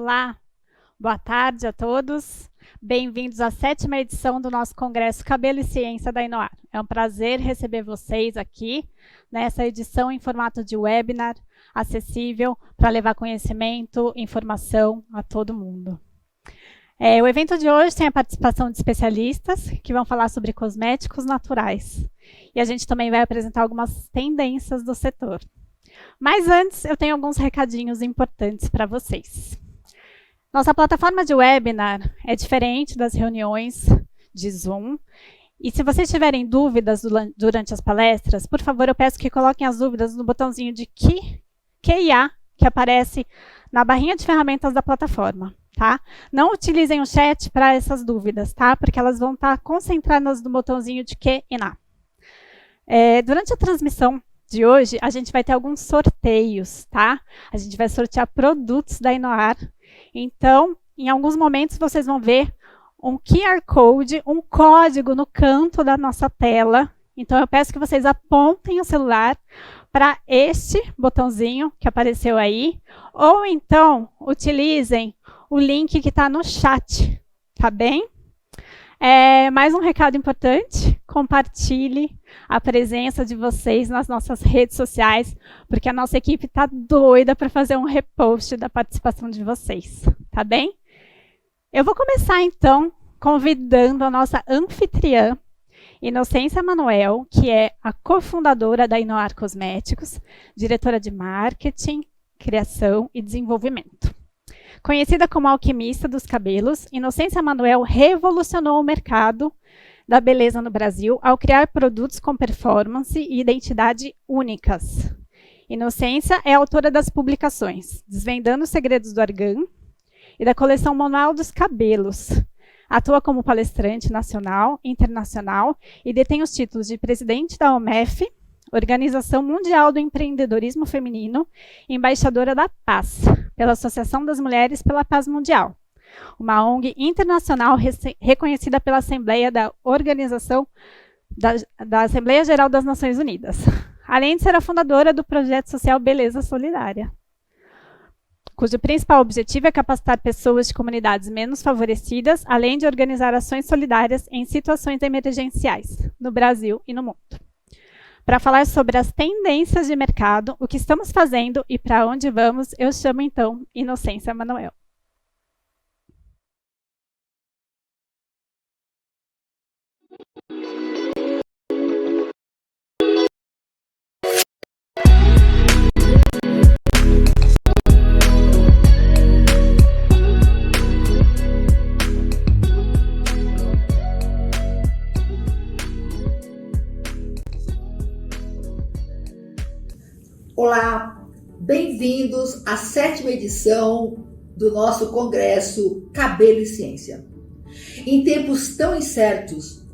Olá, boa tarde a todos. Bem-vindos à 7ª edição do nosso Congresso Cabelo e Ciência da Inoar. É um prazer receber vocês aqui nessa edição em formato de webinar, acessível para levar conhecimento, informação a todo mundo. O evento de hoje tem a participação de especialistas que vão falar sobre cosméticos naturais. E a gente também vai apresentar algumas tendências do setor. Mas antes, eu tenho alguns recadinhos importantes para vocês. Nossa plataforma de webinar é diferente das reuniões de Zoom. E se vocês tiverem dúvidas durante as palestras, por favor, eu peço que coloquem as dúvidas no botãozinho de QIA, que aparece na barrinha de ferramentas da plataforma. Tá? Não utilizem o chat para essas dúvidas, tá? Porque elas vão estar concentradas no botãozinho de QIA. Durante a transmissão de hoje, a gente vai ter alguns sorteios, tá? A gente vai sortear produtos da Inoar. Então, em alguns momentos, vocês vão ver um QR Code, um código no canto da nossa tela. Então, eu peço que vocês apontem o celular para este botãozinho que apareceu aí, ou então, utilizem o link que está no chat, tá bem? Mais um recado importante, compartilhe a presença de vocês nas nossas redes sociais, porque a nossa equipe está doida para fazer um repost da participação de vocês, tá bem? Eu vou começar, então, convidando a nossa anfitriã, Inocência Manuel, que é a cofundadora da Inoar Cosméticos, diretora de marketing, criação e desenvolvimento. Conhecida como alquimista dos cabelos, Inocência Manuel revolucionou o mercado da beleza no Brasil ao criar produtos com performance e identidade únicas. Inocência é autora das publicações Desvendando os Segredos do Argan e da coleção Manual dos Cabelos. Atua como palestrante nacional, internacional e detém os títulos de presidente da OMEF, Organização Mundial do Empreendedorismo Feminino, e embaixadora da Paz, pela Associação das Mulheres pela Paz Mundial, uma ONG internacional reconhecida pela Assembleia da Organização da Assembleia Geral das Nações Unidas, além de ser a fundadora do projeto social Beleza Solidária, cujo principal objetivo é capacitar pessoas de comunidades menos favorecidas, além de organizar ações solidárias em situações emergenciais, no Brasil e no mundo. Para falar sobre as tendências de mercado, o que estamos fazendo e para onde vamos, eu chamo então Inocência Manuel. Olá, bem-vindos à 7ª edição do nosso Congresso Cabelo e Ciência. Em tempos tão incertos,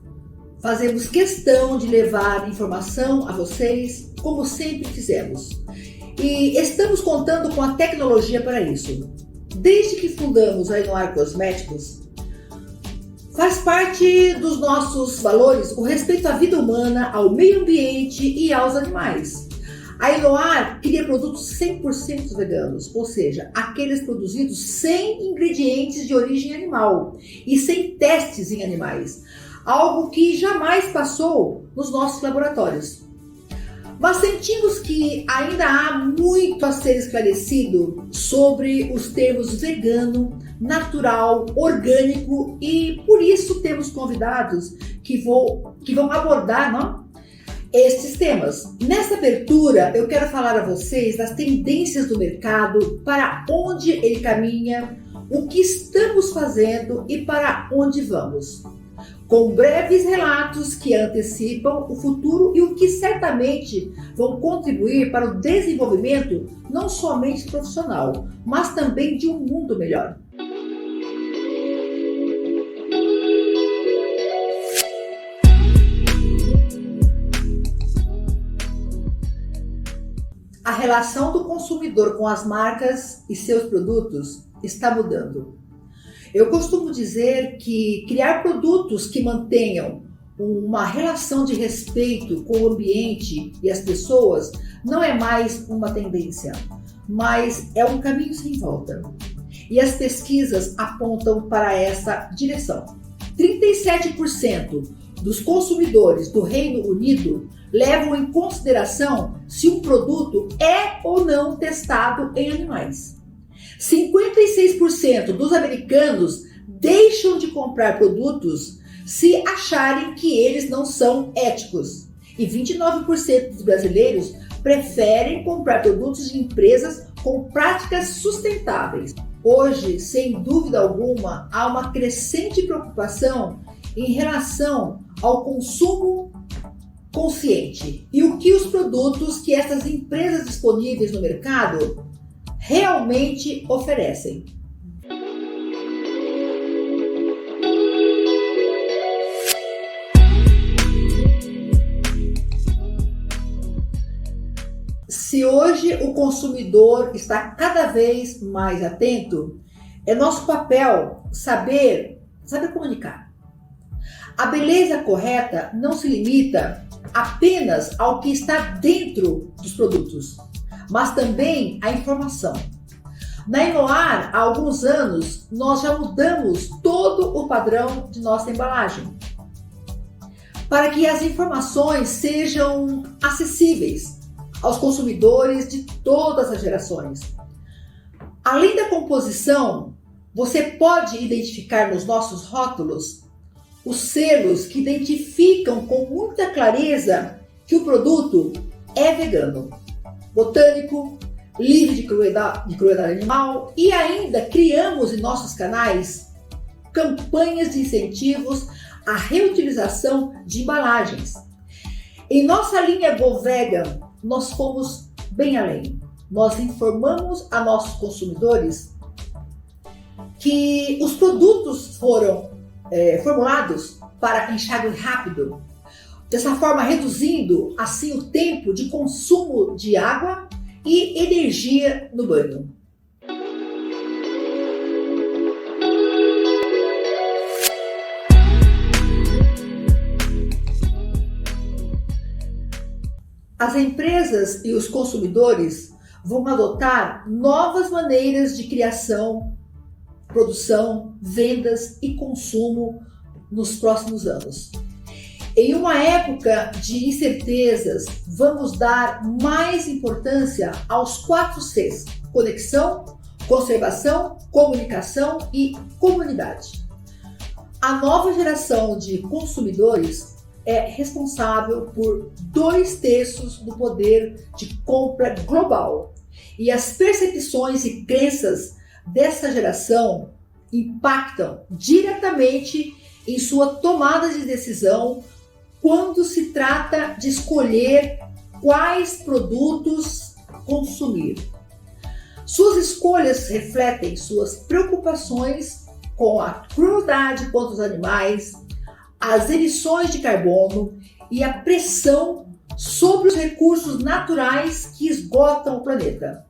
fazemos questão de levar informação a vocês, como sempre fizemos. E estamos contando com a tecnologia para isso. Desde que fundamos a Inoar Cosméticos, faz parte dos nossos valores o respeito à vida humana, ao meio ambiente e aos animais. A Inoar cria produtos 100% veganos, ou seja, aqueles produzidos sem ingredientes de origem animal e sem testes em animais, algo que jamais passou nos nossos laboratórios. Mas sentimos que ainda há muito a ser esclarecido sobre os termos vegano, natural, orgânico, e por isso temos convidados que vão abordar, estes temas. Nessa abertura, eu quero falar a vocês das tendências do mercado, para onde ele caminha, o que estamos fazendo e para onde vamos. Com breves relatos que antecipam o futuro e o que certamente vão contribuir para o desenvolvimento não somente profissional, mas também de um mundo melhor. A relação do consumidor com as marcas e seus produtos está mudando. Eu costumo dizer que criar produtos que mantenham uma relação de respeito com o ambiente e as pessoas não é mais uma tendência, mas é um caminho sem volta. e as pesquisas apontam para essa direção. 37% dos consumidores do Reino Unido levam em consideração se um produto é ou não testado em animais. 56% dos americanos deixam de comprar produtos se acharem que eles não são éticos. E 29% dos brasileiros preferem comprar produtos de empresas com práticas sustentáveis. Hoje, sem dúvida alguma, há uma crescente preocupação em relação ao consumo consciente e o que os produtos que essas empresas disponíveis no mercado realmente oferecem. Se hoje o consumidor está cada vez mais atento, é nosso papel saber comunicar. A beleza correta não se limita apenas ao que está dentro dos produtos, mas também à informação. Na Inoar, há alguns anos, nós já mudamos todo o padrão de nossa embalagem para que as informações sejam acessíveis aos consumidores de todas as gerações. Além da composição, você pode identificar nos nossos rótulos os selos que identificam com muita clareza que o produto é vegano, botânico, livre de crueldade animal, e ainda criamos em nossos canais campanhas de incentivos à reutilização de embalagens. Em nossa linha Go Vegan, nós fomos bem além. Nós informamos a nossos consumidores que os produtos foram formulados para enxágue rápido, dessa forma reduzindo assim o tempo de consumo de água e energia no banho. As empresas e os consumidores vão adotar novas maneiras de criação, produção, vendas e consumo nos próximos anos. Em uma época de incertezas, vamos dar mais importância aos 4 Cs: conexão, conservação, comunicação e comunidade. A nova geração de consumidores é responsável por 2/3 do poder de compra global. E as percepções e crenças dessa geração impactam diretamente em sua tomada de decisão quando se trata de escolher quais produtos consumir. Suas escolhas refletem suas preocupações com a crueldade contra os animais, as emissões de carbono e a pressão sobre os recursos naturais que esgotam o planeta.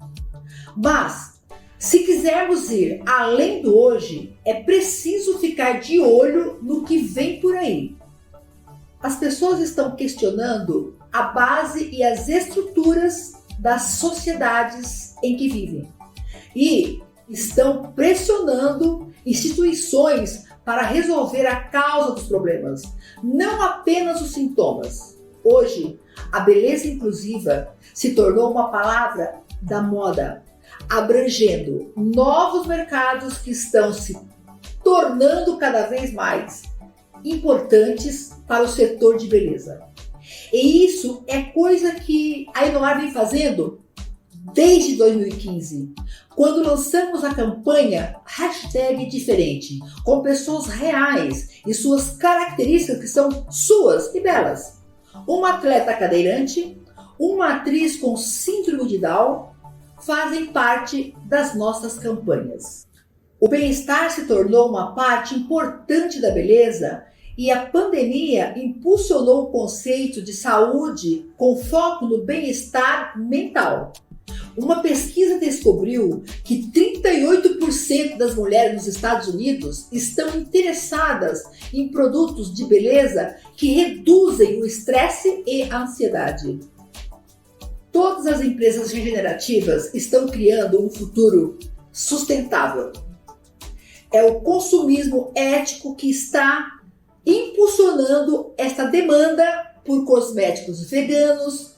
Mas, se quisermos ir além do hoje, é preciso ficar de olho no que vem por aí. As pessoas estão questionando a base e as estruturas das sociedades em que vivem e estão pressionando instituições para resolver a causa dos problemas, não apenas os sintomas. Hoje, a beleza inclusiva se tornou uma palavra da moda, abrangendo novos mercados que estão se tornando cada vez mais importantes para o setor de beleza. E isso é coisa que a Inoar vem fazendo desde 2015, quando lançamos a campanha #diferente, com pessoas reais e suas características que são suas e belas. Uma atleta cadeirante, uma atriz com síndrome de Down fazem parte das nossas campanhas. O bem-estar se tornou uma parte importante da beleza e a pandemia impulsionou o conceito de saúde com foco no bem-estar mental. Uma pesquisa descobriu que 38% das mulheres nos Estados Unidos estão interessadas em produtos de beleza que reduzem o estresse e a ansiedade. Todas as empresas regenerativas estão criando um futuro sustentável. É o consumismo ético que está impulsionando esta demanda por cosméticos veganos.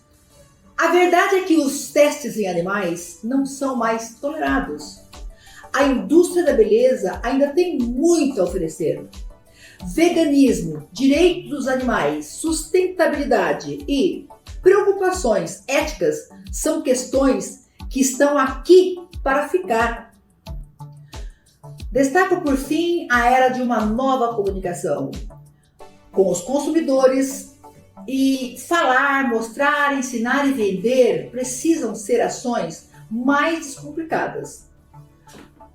A verdade é que os testes em animais não são mais tolerados. A indústria da beleza ainda tem muito a oferecer. Veganismo, direitos dos animais, sustentabilidade e preocupações éticas são questões que estão aqui para ficar. Destaco, por fim, a era de uma nova comunicação com os consumidores. E falar, mostrar, ensinar e vender precisam ser ações mais descomplicadas.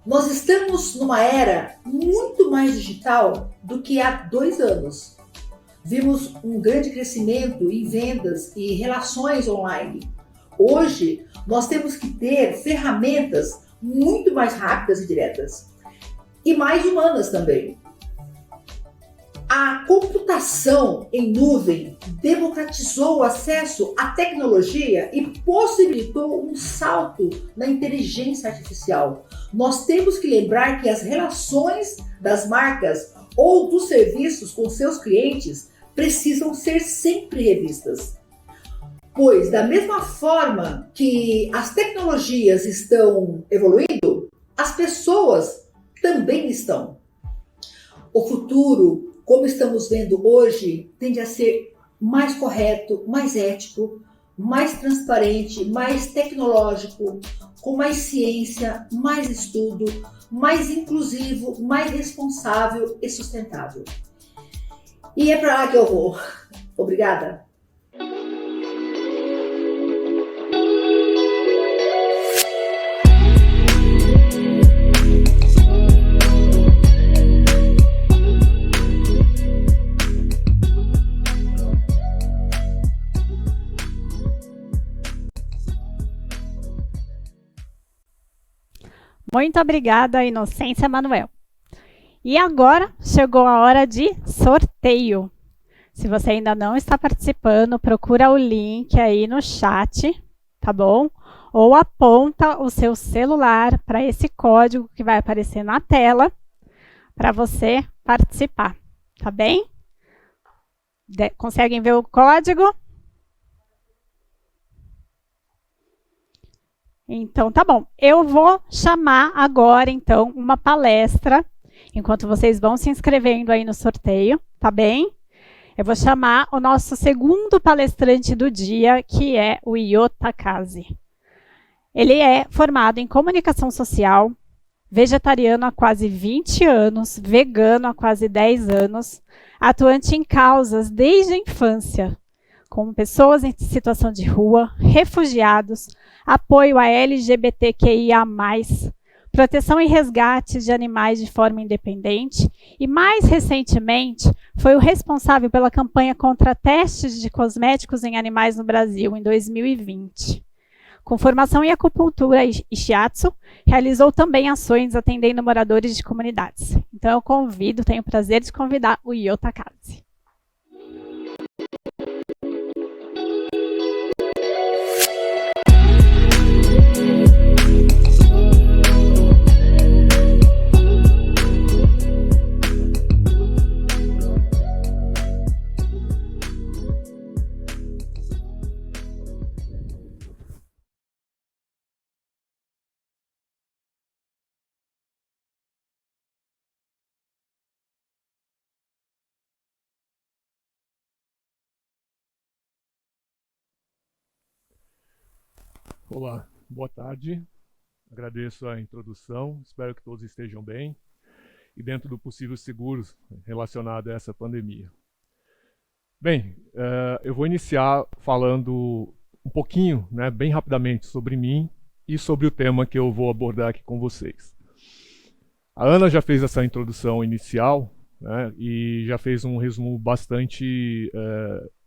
Nós estamos numa era muito mais digital do que há 2 anos. Vimos um grande crescimento em vendas e relações online. Hoje, nós temos que ter ferramentas muito mais rápidas e diretas. E mais humanas também. A computação em nuvem democratizou o acesso à tecnologia e possibilitou um salto na inteligência artificial. Nós temos que lembrar que as relações das marcas ou dos serviços com seus clientes precisam ser sempre revistas. Pois, da mesma forma que as tecnologias estão evoluindo, as pessoas também estão. O futuro, como estamos vendo hoje, tende a ser mais correto, mais ético, mais transparente, mais tecnológico, com mais ciência, mais estudo, mais inclusivo, mais responsável e sustentável. E é para lá que eu vou. Obrigada. Muito obrigada, Inocência Manuel. E agora chegou a hora de sorteio. Se você ainda não está participando, procura o link aí no chat, tá bom? Ou aponta o seu celular para esse código que vai aparecer na tela para você participar, tá bem? Conseguem ver o código? Então, tá bom. Eu vou chamar agora, então, uma palestra, enquanto vocês vão se inscrevendo aí no sorteio, tá bem? Eu vou chamar o nosso segundo palestrante do dia, que é o Iota Kazi. Ele é formado em comunicação social, vegetariano há quase 20 anos, vegano há quase 10 anos, atuante em causas desde a infância, como pessoas em situação de rua, refugiados, apoio a LGBTQIA+, proteção e resgate de animais de forma independente e, mais recentemente, foi o responsável pela campanha contra testes de cosméticos em animais no Brasil em 2020. Com formação em acupuntura e shiatsu, realizou também ações atendendo moradores de comunidades. Então eu tenho o prazer de convidar o Iota Kazi. Olá, boa tarde. Agradeço a introdução, espero que todos estejam bem e dentro do possível seguros relacionado a essa pandemia. Bem, eu vou iniciar falando um pouquinho, bem rapidamente, sobre mim e sobre o tema que eu vou abordar aqui com vocês. A Ana já fez essa introdução inicial, e já fez um resumo bastante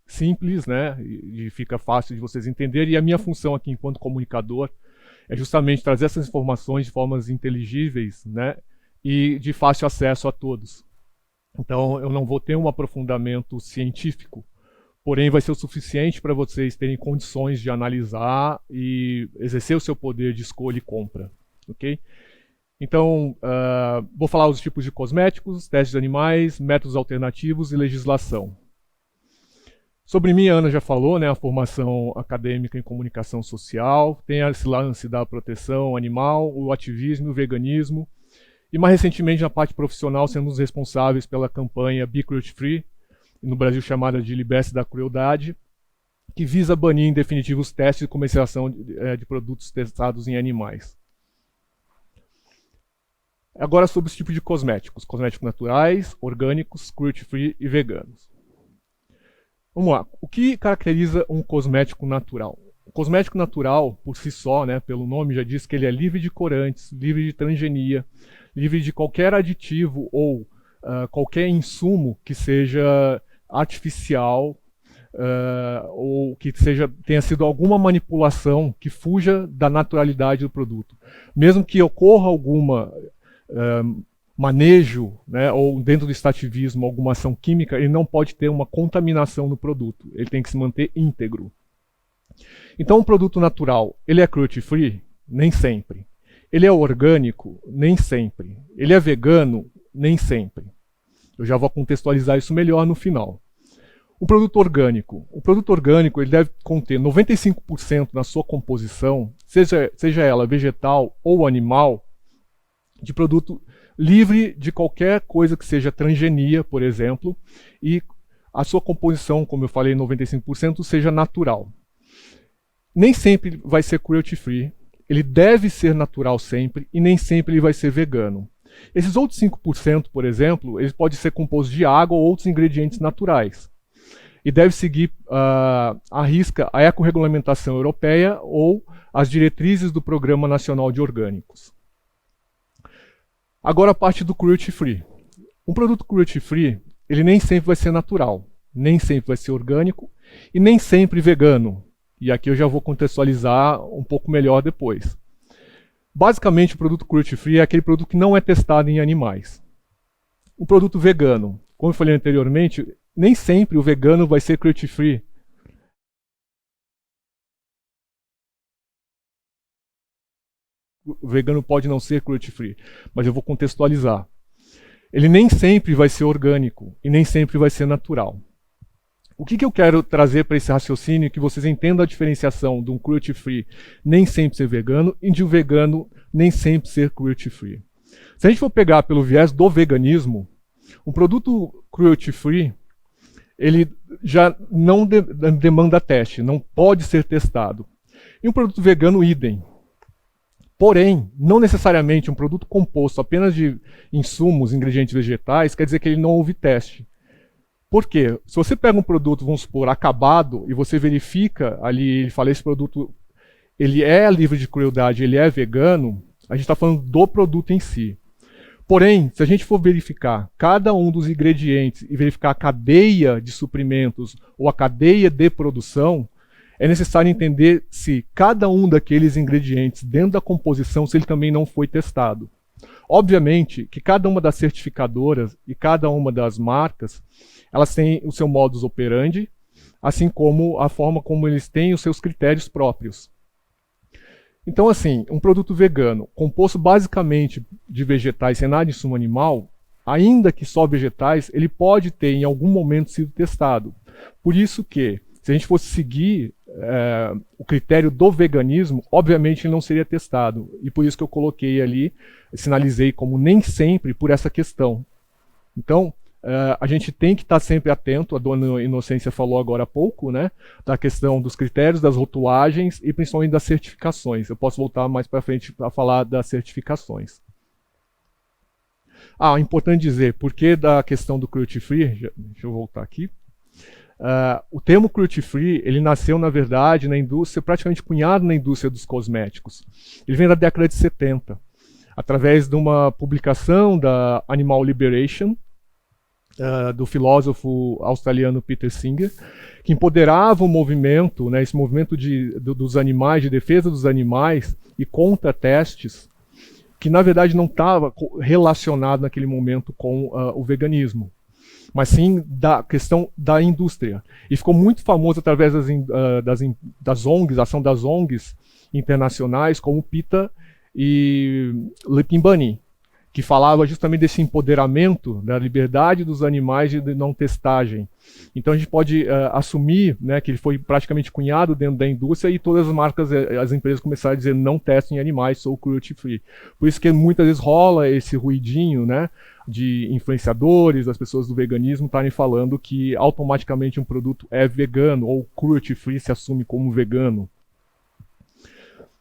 simples, e fica fácil de vocês entenderem. E a minha função aqui enquanto comunicador é justamente trazer essas informações de formas inteligíveis, e de fácil acesso a todos. Então eu não vou ter um aprofundamento científico, porém vai ser o suficiente para vocês terem condições de analisar e exercer o seu poder de escolha e compra, ok? Então, vou falar os tipos de cosméticos, testes de animais, métodos alternativos e legislação. Sobre mim, a Ana já falou, né, a formação acadêmica em comunicação social, tem esse lance da proteção animal, o ativismo e o veganismo. E mais recentemente, na parte profissional, somos responsáveis pela campanha Be Cruelty Free, no Brasil chamada de Liberte da Crueldade, que visa banir em definitivo os testes de comercialização de produtos testados em animais. Agora sobre os tipos de cosméticos. Cosméticos naturais, orgânicos, cruelty-free e veganos. Vamos lá. O que caracteriza um cosmético natural? O cosmético natural, por si só, né, pelo nome já diz que ele é livre de corantes, livre de transgenia, livre de qualquer aditivo ou qualquer insumo que seja artificial ou que tenha sido alguma manipulação que fuja da naturalidade do produto. Mesmo que ocorra alguma manejo, né, ou dentro do extrativismo, alguma ação química, ele não pode ter uma contaminação no produto. Ele tem que se manter íntegro. Então, um produto natural, ele é cruelty-free? Nem sempre. Ele é orgânico? Nem sempre. Ele é vegano? Nem sempre. Eu já vou contextualizar isso melhor no final. O produto orgânico ele deve conter 95% na sua composição, seja ela vegetal ou animal, de produto livre de qualquer coisa que seja transgenia, por exemplo, e a sua composição, como eu falei, 95%, seja natural. Nem sempre vai ser cruelty-free, ele deve ser natural sempre, e nem sempre ele vai ser vegano. Esses outros 5%, por exemplo, eles podem ser compostos de água ou outros ingredientes naturais. E deve seguir à risca a ecorregulamentação europeia ou as diretrizes do Programa Nacional de Orgânicos. Agora a parte do cruelty-free. Um produto cruelty-free, ele nem sempre vai ser natural, nem sempre vai ser orgânico e nem sempre vegano. E aqui eu já vou contextualizar um pouco melhor depois. Basicamente, o produto cruelty-free é aquele produto que não é testado em animais. O produto vegano, como eu falei anteriormente, nem sempre o vegano vai ser cruelty-free. O vegano pode não ser cruelty-free, mas eu vou contextualizar. Ele nem sempre vai ser orgânico e nem sempre vai ser natural. O que eu quero trazer para esse raciocínio é que vocês entendam a diferenciação de um cruelty-free nem sempre ser vegano e de um vegano nem sempre ser cruelty-free. Se a gente for pegar pelo viés do veganismo, um produto cruelty-free ele já não demanda teste, não pode ser testado. E um produto vegano, idem. Porém, não necessariamente um produto composto apenas de insumos, ingredientes vegetais, quer dizer que ele não houve teste. Por quê? Se você pega um produto, vamos supor, acabado, e você verifica ali, ele fala, esse produto ele é livre de crueldade, ele é vegano, a gente está falando do produto em si. Porém, se a gente for verificar cada um dos ingredientes e verificar a cadeia de suprimentos ou a cadeia de produção, é necessário entender se cada um daqueles ingredientes dentro da composição, se ele também não foi testado. Obviamente que cada uma das certificadoras e cada uma das marcas, elas têm o seu modus operandi, assim como a forma como eles têm os seus critérios próprios. Então, assim, um produto vegano, composto basicamente de vegetais sem nada de insumo animal, ainda que só vegetais, ele pode ter em algum momento sido testado. Por isso que, se a gente fosse seguir o critério do veganismo, obviamente ele não seria testado. E por isso que eu coloquei ali, sinalizei como nem sempre por essa questão. Então, a gente tem que estar sempre atento, a dona Inocência falou agora há pouco, né, da questão dos critérios, das rotulagens e principalmente das certificações. Eu posso voltar mais para frente para falar das certificações. Importante dizer, por que da questão do cruelty-free? Deixa eu voltar aqui. O termo cruelty-free, ele nasceu, na verdade, na indústria, praticamente cunhado na indústria dos cosméticos. Ele vem da década de 70, através de uma publicação da Animal Liberation, do filósofo australiano Peter Singer, que empoderava o movimento, né, esse movimento dos animais, de defesa dos animais e contra testes, que na verdade não estava relacionado naquele momento com o veganismo, mas sim da questão da indústria. E ficou muito famoso através das ONGs, ação das ONGs internacionais, como PETA e Lipinbani, que falava justamente desse empoderamento da liberdade dos animais de não testagem. Então a gente pode assumir, né, que ele foi praticamente cunhado dentro da indústria, e todas as marcas, as empresas começaram a dizer não testem animais, sou cruelty free. Por isso que muitas vezes rola esse ruidinho, né, de influenciadores, das pessoas do veganismo estarem falando que automaticamente um produto é vegano, ou cruelty free se assume como vegano.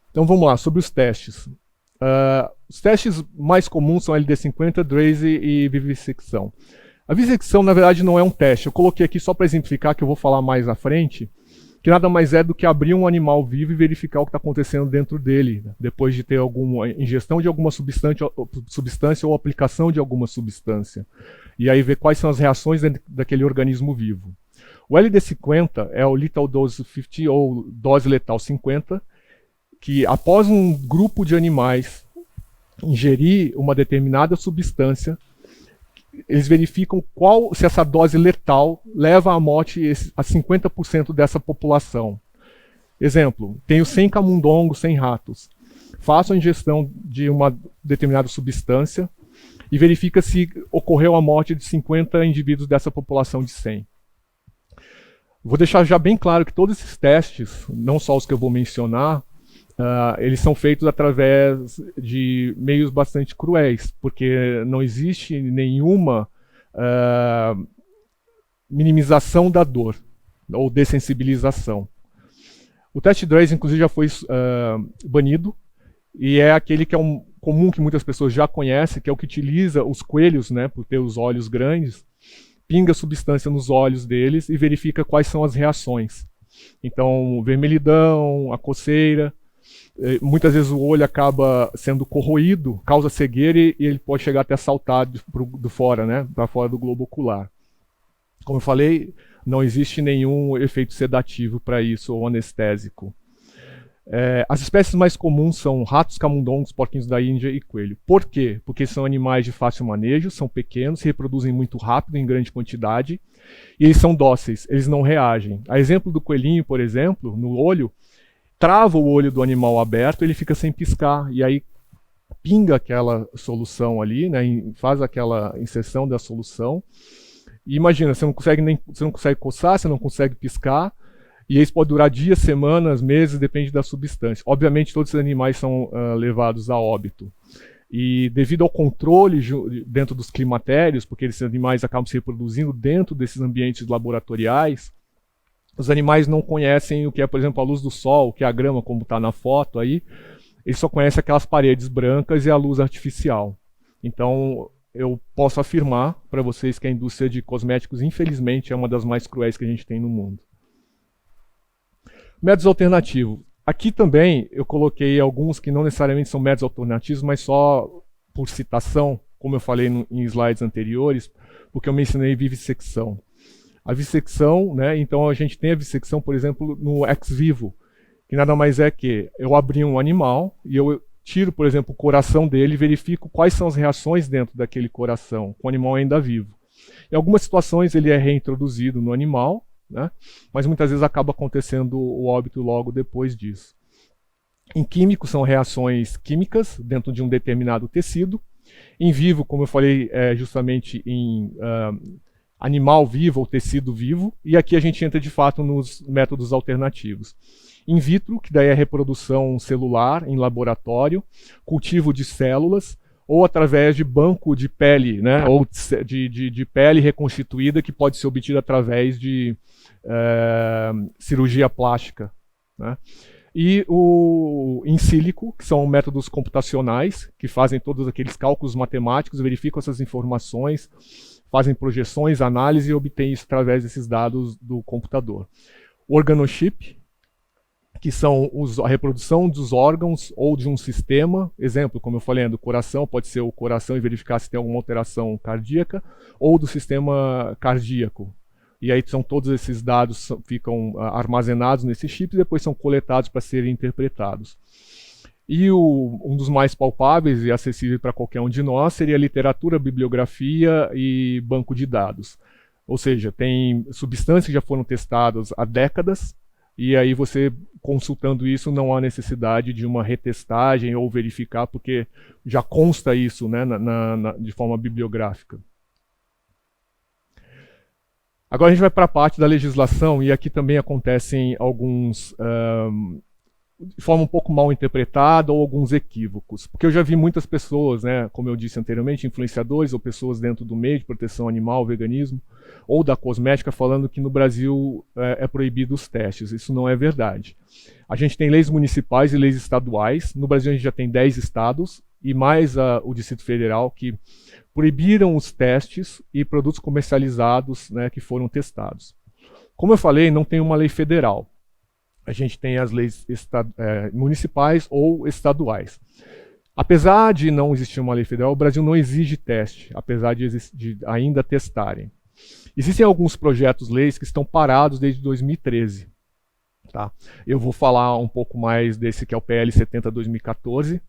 Então vamos lá, sobre os testes. Os testes mais comuns são LD50, DRASE e vivissecção. A vivissecção, na verdade, não é um teste. Eu coloquei aqui só para exemplificar, que eu vou falar mais à frente, que nada mais é do que abrir um animal vivo e verificar o que está acontecendo dentro dele, né, depois de ter alguma ingestão de alguma substância ou aplicação de alguma substância. E aí ver quais são as reações daquele organismo vivo. O LD50 é o Lethal Dose 50, ou dose letal 50, que após um grupo de animais ingerir uma determinada substância, eles verificam se essa dose letal leva à morte a 50% dessa população. Exemplo, tenho 100 camundongos, 100 ratos. Faço a ingestão de uma determinada substância e verifica se ocorreu a morte de 50 indivíduos dessa população de 100. Vou deixar já bem claro que todos esses testes, não só os que eu vou mencionar, eles são feitos através de meios bastante cruéis, porque não existe nenhuma minimização da dor ou dessensibilização. O teste DRASE, inclusive, já foi banido, e é aquele que é comum, que muitas pessoas já conhecem, que é o que utiliza os coelhos, né, por ter os olhos grandes, pinga substância nos olhos deles e verifica quais são as reações. Então, vermelhidão, a coceira. Muitas vezes o olho acaba sendo corroído, causa cegueira, e ele pode chegar até saltar do fora, né, para fora do globo ocular. Como eu falei, não existe nenhum efeito sedativo para isso ou anestésico. As espécies mais comuns são ratos, camundongos, porquinhos da Índia e coelho. Por quê? Porque são animais de fácil manejo, são pequenos, se reproduzem muito rápido, em grande quantidade, e eles são dóceis, eles não reagem. A exemplo do coelhinho, por exemplo, no olho, trava o olho do animal aberto, ele fica sem piscar, e aí pinga aquela solução ali, né, faz aquela inserção da solução, e imagina, você não consegue coçar, você não consegue piscar, e isso pode durar dias, semanas, meses, depende da substância. Obviamente todos esses animais são levados a óbito. E devido ao controle dentro dos climatérios, porque esses animais acabam se reproduzindo dentro desses ambientes laboratoriais, os animais não conhecem o que é, por exemplo, a luz do sol, o que é a grama, como está na foto aí. Eles só conhecem aquelas paredes brancas e a luz artificial. Então, eu posso afirmar para vocês que a indústria de cosméticos, infelizmente, é uma das mais cruéis que a gente tem no mundo. Métodos alternativos. Aqui também eu coloquei alguns que não necessariamente são métodos alternativos, mas só por citação, como eu falei em slides anteriores, porque eu mencionei vivissecção. A vivissecção, né, então a gente tem a vivissecção, por exemplo, no ex vivo, que nada mais é que eu abri um animal e eu tiro, por exemplo, o coração dele e verifico quais são as reações dentro daquele coração, com o animal ainda vivo. Em algumas situações ele é reintroduzido no animal, né, mas muitas vezes acaba acontecendo o óbito logo depois disso. Em químico, são reações químicas dentro de um determinado tecido. Em vivo, como eu falei, é justamente em animal vivo ou tecido vivo, e aqui a gente entra de fato nos métodos alternativos. In vitro, que daí é reprodução celular em laboratório, cultivo de células, ou através de banco de pele, né, ou de pele reconstituída, que pode ser obtida através de cirurgia plástica, né. E o in silico, que são métodos computacionais, que fazem todos aqueles cálculos matemáticos, verificam essas informações, fazem projeções, análise e obtêm isso através desses dados do computador. O organochip, que são a reprodução dos órgãos ou de um sistema. Exemplo, como eu falei, do coração, pode ser o coração e verificar se tem alguma alteração cardíaca, ou do sistema cardíaco. E aí são todos esses dados ficam armazenados nesses chips e depois são coletados para serem interpretados. E um dos mais palpáveis e acessíveis para qualquer um de nós seria a literatura, bibliografia e banco de dados. Ou seja, tem substâncias que já foram testadas há décadas e aí você, consultando isso, não há necessidade de uma retestagem ou verificar, porque já consta isso, né, de forma bibliográfica. Agora a gente vai para a parte da legislação, e aqui também acontecem alguns, de forma um pouco mal interpretada, ou alguns equívocos. Porque eu já vi muitas pessoas, né, como eu disse anteriormente, influenciadores ou pessoas dentro do meio de proteção animal, veganismo, ou da cosmética, falando que no Brasil é proibido os testes. Isso não é verdade. A gente tem leis municipais e leis estaduais. No Brasil a gente já tem 10 estados, e mais o Distrito Federal, que proibiram os testes e produtos comercializados, né, que foram testados. Como eu falei, não tem uma lei federal. A gente tem as leis municipais ou estaduais. Apesar de não existir uma lei federal, o Brasil não exige teste, apesar de ainda testarem. Existem alguns projetos-leis que estão parados desde 2013. Tá? Eu vou falar um pouco mais desse, que é o PL 70/2014,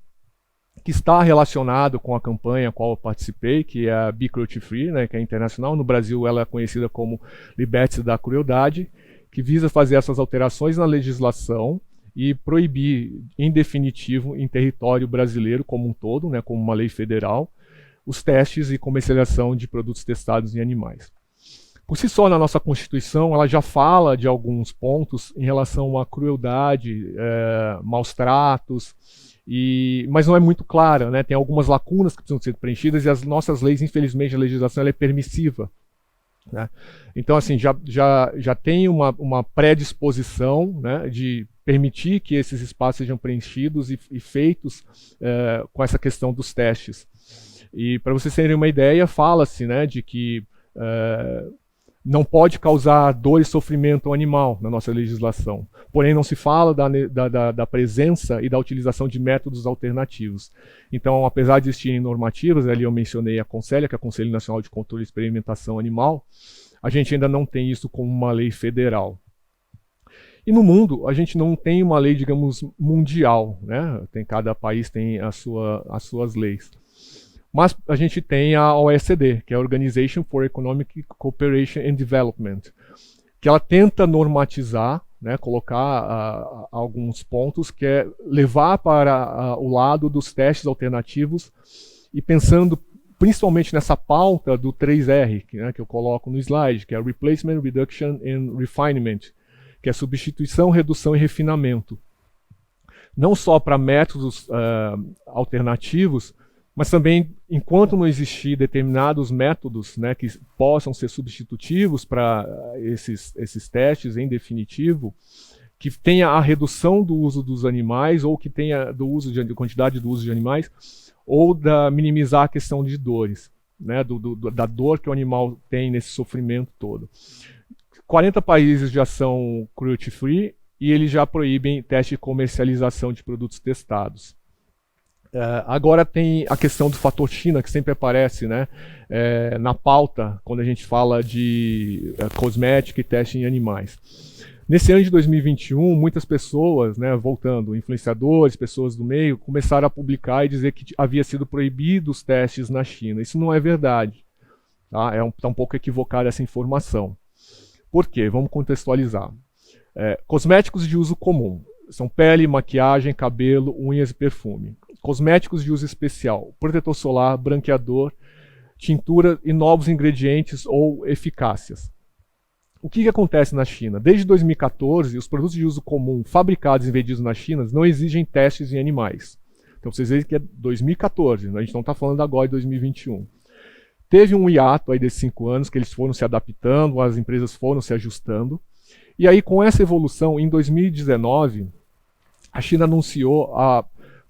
que está relacionado com a campanha a qual eu participei, que é a Be Cruelty Free, né, que é internacional. No Brasil ela é conhecida como Liberte-se da Crueldade, que visa fazer essas alterações na legislação e proibir, em definitivo, em território brasileiro como um todo, né, como uma lei federal, os testes e comercialização de produtos testados em animais. Por si só, na nossa Constituição, ela já fala de alguns pontos em relação à crueldade, maus tratos, mas não é muito clara, né? Tem algumas lacunas que precisam ser preenchidas, e as nossas leis, infelizmente, a legislação ela é permissiva. Né? Então, assim, já tem uma predisposição, né, de permitir que esses espaços sejam preenchidos e feitos com essa questão dos testes. E, para vocês terem uma ideia, fala-se, né, de que não pode causar dor e sofrimento ao animal na nossa legislação. Porém, não se fala da presença e da utilização de métodos alternativos. Então, apesar de existirem normativas, ali eu mencionei a CONSELA, que é o Conselho Nacional de Controle e Experimentação Animal, a gente ainda não tem isso como uma lei federal. E no mundo, a gente não tem uma lei, digamos, mundial, né? Cada país tem as suas leis. Mas a gente tem a OECD, que é a Organization for Economic Cooperation and Development, que ela tenta normatizar, né, colocar alguns pontos, que é levar para o lado dos testes alternativos, e pensando principalmente nessa pauta do 3R, né, que eu coloco no slide, que é Replacement, Reduction and Refinement, que é substituição, redução e refinamento. Não só para métodos alternativos, mas também, enquanto não existir determinados métodos, né, que possam ser substitutivos para esses testes em definitivo, que tenha a redução do uso dos animais, ou que tenha quantidade do uso de animais, ou minimizar a questão de dores, né, da dor que o animal tem nesse sofrimento todo. 40 países já são cruelty free, e eles já proíbem teste de comercialização de produtos testados. Agora tem a questão do fator China, que sempre aparece, né, na pauta quando a gente fala de cosmética e teste em animais. Nesse ano de 2021, muitas pessoas, né, voltando, influenciadores, pessoas do meio, começaram a publicar e dizer que havia sido proibido os testes na China. Isso não é verdade. Tá? Tá um pouco equivocada essa informação. Por quê? Vamos contextualizar. Cosméticos de uso comum. São pele, maquiagem, cabelo, unhas e perfume. Cosméticos de uso especial, protetor solar, branqueador, tintura e novos ingredientes ou eficácias. O que acontece na China? Desde 2014, os produtos de uso comum fabricados e vendidos na China não exigem testes em animais. Então vocês veem que é 2014, a gente não está falando agora de 2021. Teve um hiato aí desses 5 anos que eles foram se adaptando, as empresas foram se ajustando. E aí, com essa evolução, em 2019, a China anunciou a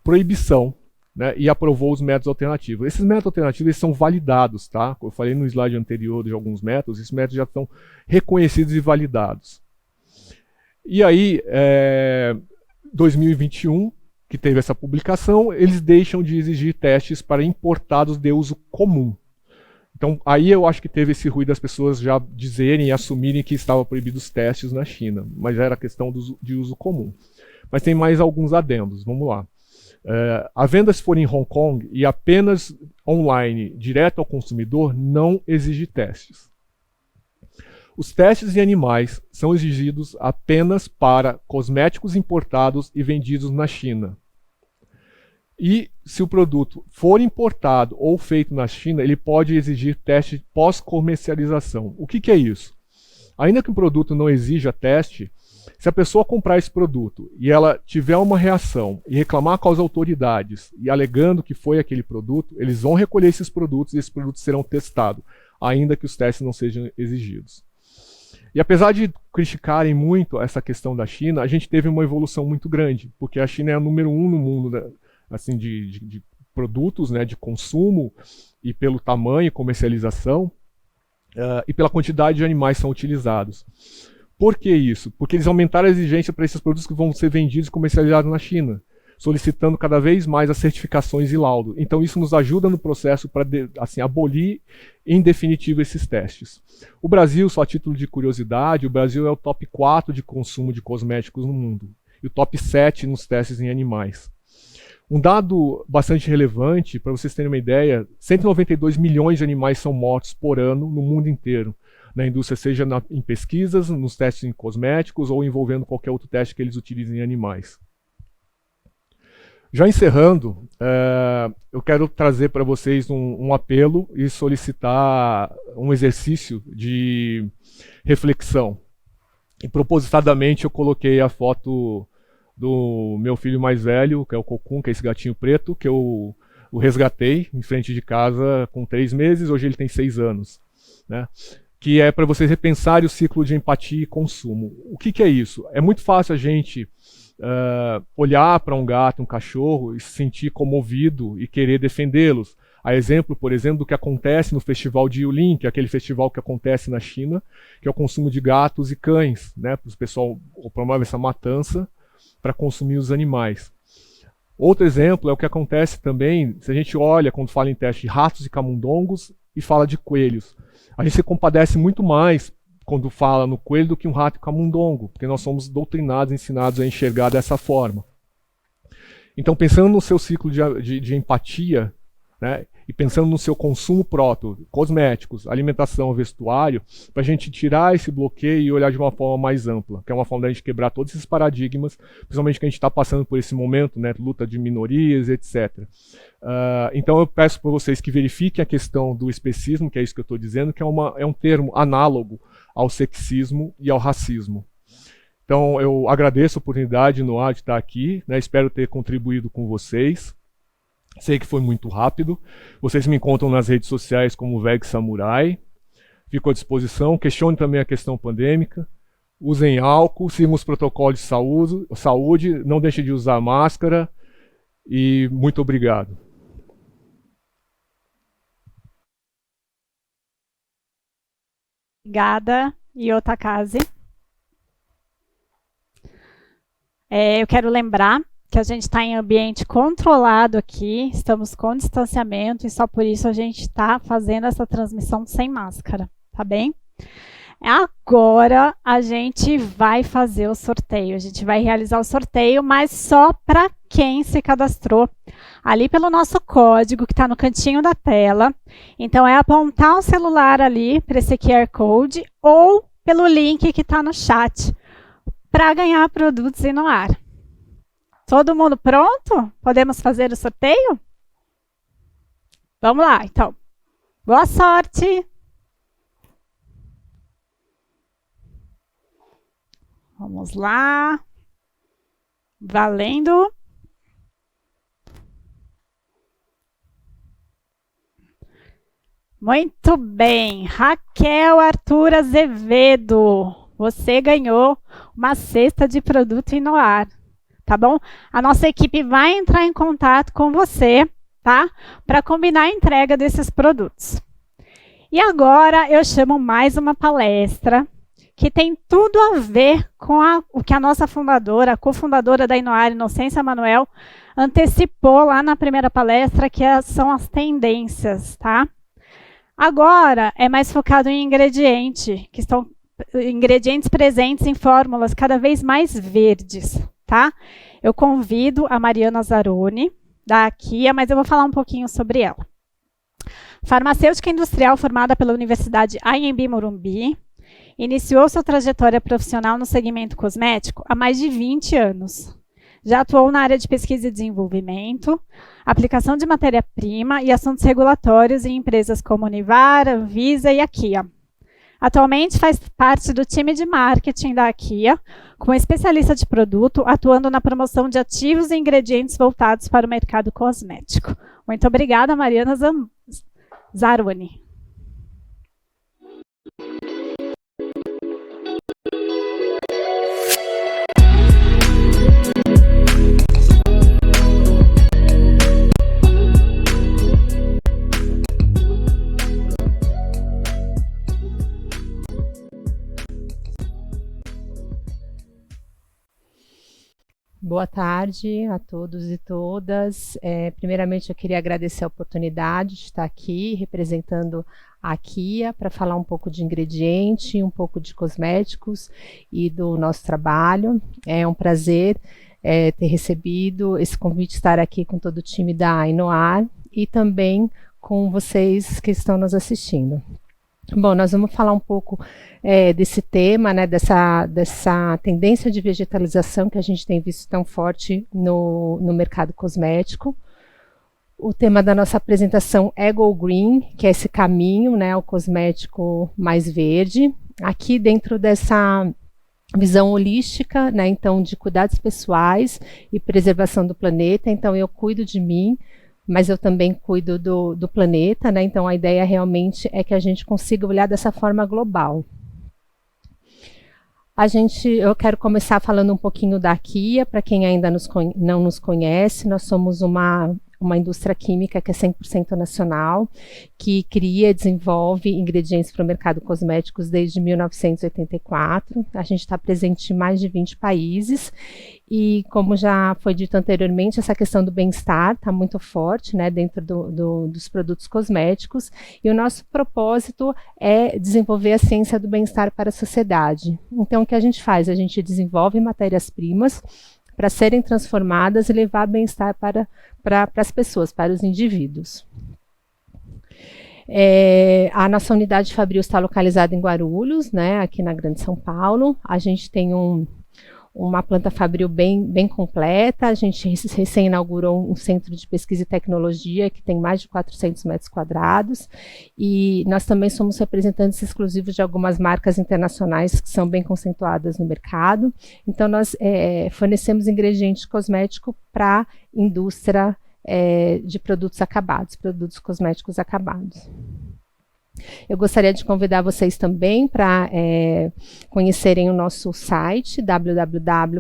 proibição, né, e aprovou os métodos alternativos. Esses métodos alternativos eles são validados, tá? Eu falei no slide anterior de alguns métodos, esses métodos já estão reconhecidos e validados. E aí, 2021, que teve essa publicação, eles deixam de exigir testes para importados de uso comum. Então, aí eu acho que teve esse ruído das pessoas já dizerem e assumirem que estavam proibidos os testes na China, mas era questão de uso comum. Mas tem mais alguns adendos, vamos lá. A venda, se for em Hong Kong e apenas online, direto ao consumidor, não exige testes. Os testes em animais são exigidos apenas para cosméticos importados e vendidos na China. E se o produto for importado ou feito na China, ele pode exigir teste pós-comercialização. O que é isso? Ainda que o produto não exija teste, se a pessoa comprar esse produto e ela tiver uma reação e reclamar com as autoridades e alegando que foi aquele produto, eles vão recolher esses produtos e esses produtos serão testados, ainda que os testes não sejam exigidos. E apesar de criticarem muito essa questão da China, a gente teve uma evolução muito grande, porque a China é a número 1 no mundo, né, assim, de produtos, né, de consumo, e pelo tamanho e comercialização, e pela quantidade de animais que são utilizados. Por que isso? Porque eles aumentaram a exigência para esses produtos que vão ser vendidos e comercializados na China, solicitando cada vez mais as certificações e laudo. Então isso nos ajuda no processo para assim, abolir em definitivo esses testes. O Brasil, só a título de curiosidade, o Brasil é o top 4 de consumo de cosméticos no mundo e o top 7 nos testes em animais. Um dado bastante relevante, para vocês terem uma ideia, 192 milhões de animais são mortos por ano no mundo inteiro, na indústria, seja em pesquisas, nos testes em cosméticos ou envolvendo qualquer outro teste que eles utilizem em animais. Já encerrando, eu quero trazer para vocês um apelo e solicitar um exercício de reflexão. E propositadamente eu coloquei a foto do meu filho mais velho, que é o Cocum, que é esse gatinho preto, que eu o resgatei em frente de casa com 3 meses, hoje ele tem 6 anos. Né? Que é para vocês repensarem o ciclo de empatia e consumo. O que é isso? É muito fácil a gente olhar para um gato, um cachorro e se sentir comovido e querer defendê-los. A exemplo, por exemplo, do que acontece no festival de Yulin, que é aquele festival que acontece na China, que é o consumo de gatos e cães, né? O pessoal promove essa matança para consumir os animais. Outro exemplo é o que acontece também, se a gente olha quando fala em teste de ratos e camundongos e fala de coelhos. A gente se compadece muito mais quando fala no coelho do que um rato e camundongo, porque nós somos doutrinados, ensinados a enxergar dessa forma. Então, pensando no seu ciclo de empatia, né, e pensando no seu consumo próprio, cosméticos, alimentação, vestuário, para a gente tirar esse bloqueio e olhar de uma forma mais ampla, que é uma forma da gente quebrar todos esses paradigmas, principalmente que a gente está passando por esse momento, né, luta de minorias, etc. Então eu peço para vocês que verifiquem a questão do especismo, que é isso que eu estou dizendo, que é um termo análogo ao sexismo e ao racismo. Então eu agradeço a oportunidade, Noah, de estar aqui, né, espero ter contribuído com vocês. Sei que foi muito rápido. Vocês me encontram nas redes sociais como Veg Samurai. Fico à disposição. Questione também a questão pandêmica. Usem álcool, sigam os protocolos de saúde. Não deixem de usar máscara. E muito obrigado. Obrigada, Yotakaze. Eu quero lembrar que a gente está em ambiente controlado aqui, estamos com distanciamento e só por isso a gente está fazendo essa transmissão sem máscara, tá bem? Agora a gente vai fazer o sorteio, a gente vai realizar o sorteio, mas só para quem se cadastrou ali pelo nosso código que está no cantinho da tela. Então é apontar o celular ali para esse QR Code ou pelo link que está no chat para ganhar produtos Inoar. Todo mundo pronto? Podemos fazer o sorteio? Vamos lá, então. Boa sorte! Vamos lá. Valendo. Muito bem. Raquel Arthur Azevedo, você ganhou uma cesta de produto Inoar. Tá bom? A nossa equipe vai entrar em contato com você, tá? Para combinar a entrega desses produtos. E agora eu chamo mais uma palestra que tem tudo a ver com o que a nossa fundadora, a cofundadora da Inoar, Inocência Manuel, antecipou lá na primeira palestra, que são as tendências, tá? Agora é mais focado em ingredientes presentes em fórmulas cada vez mais verdes. Tá? Eu convido a Mariana Zaroni, da Akia, mas eu vou falar um pouquinho sobre ela. Farmacêutica industrial formada pela Universidade Anhembi Morumbi, Iniciou sua trajetória profissional no segmento cosmético há mais de 20 anos. Já atuou na área de pesquisa e desenvolvimento, aplicação de matéria-prima e assuntos regulatórios em empresas como Univar, Anvisa e Akia. Atualmente faz parte do time de marketing da Akia, como especialista de produto, atuando na promoção de ativos e ingredientes voltados para o mercado cosmético. Muito obrigada, Mariana Zaroni. Boa tarde a todos e todas. Primeiramente, eu queria agradecer a oportunidade de estar aqui representando a Akia para falar um pouco de ingrediente, um pouco de cosméticos e do nosso trabalho. É um prazer ter recebido esse convite, estar aqui com todo o time da Inoar e também com vocês que estão nos assistindo. Bom, nós vamos falar um pouco desse tema, né, dessa tendência de vegetalização que a gente tem visto tão forte no mercado cosmético. O tema da nossa apresentação é Go Green, que é esse caminho, né, ao cosmético mais verde. Aqui dentro dessa visão holística, né, então de cuidados pessoais e preservação do planeta, então eu cuido de mim, mas eu também cuido do planeta, né? Então a ideia realmente é que a gente consiga olhar dessa forma global. Eu quero começar falando um pouquinho da Akia, para quem ainda não nos conhece. Nós somos uma indústria química que é 100% nacional, que cria e desenvolve ingredientes para o mercado cosméticos desde 1984. A gente está presente em mais de 20 países e, como já foi dito anteriormente, essa questão do bem-estar está muito forte, né, dentro dos produtos cosméticos, e o nosso propósito é desenvolver a ciência do bem-estar para a sociedade. Então, o que a gente faz? A gente desenvolve matérias-primas para serem transformadas e levar bem-estar para as pessoas, para os indivíduos. A nossa unidade fabril está localizada em Guarulhos, né, aqui na Grande São Paulo. A gente tem uma planta fabril bem completa. A gente recém inaugurou um centro de pesquisa e tecnologia que tem mais de 400 metros quadrados, e nós também somos representantes exclusivos de algumas marcas internacionais que são bem conceituadas no mercado. Então nós fornecemos ingredientes cosméticos para a indústria de produtos cosméticos acabados. Eu gostaria de convidar vocês também para conhecerem o nosso site www.akia.net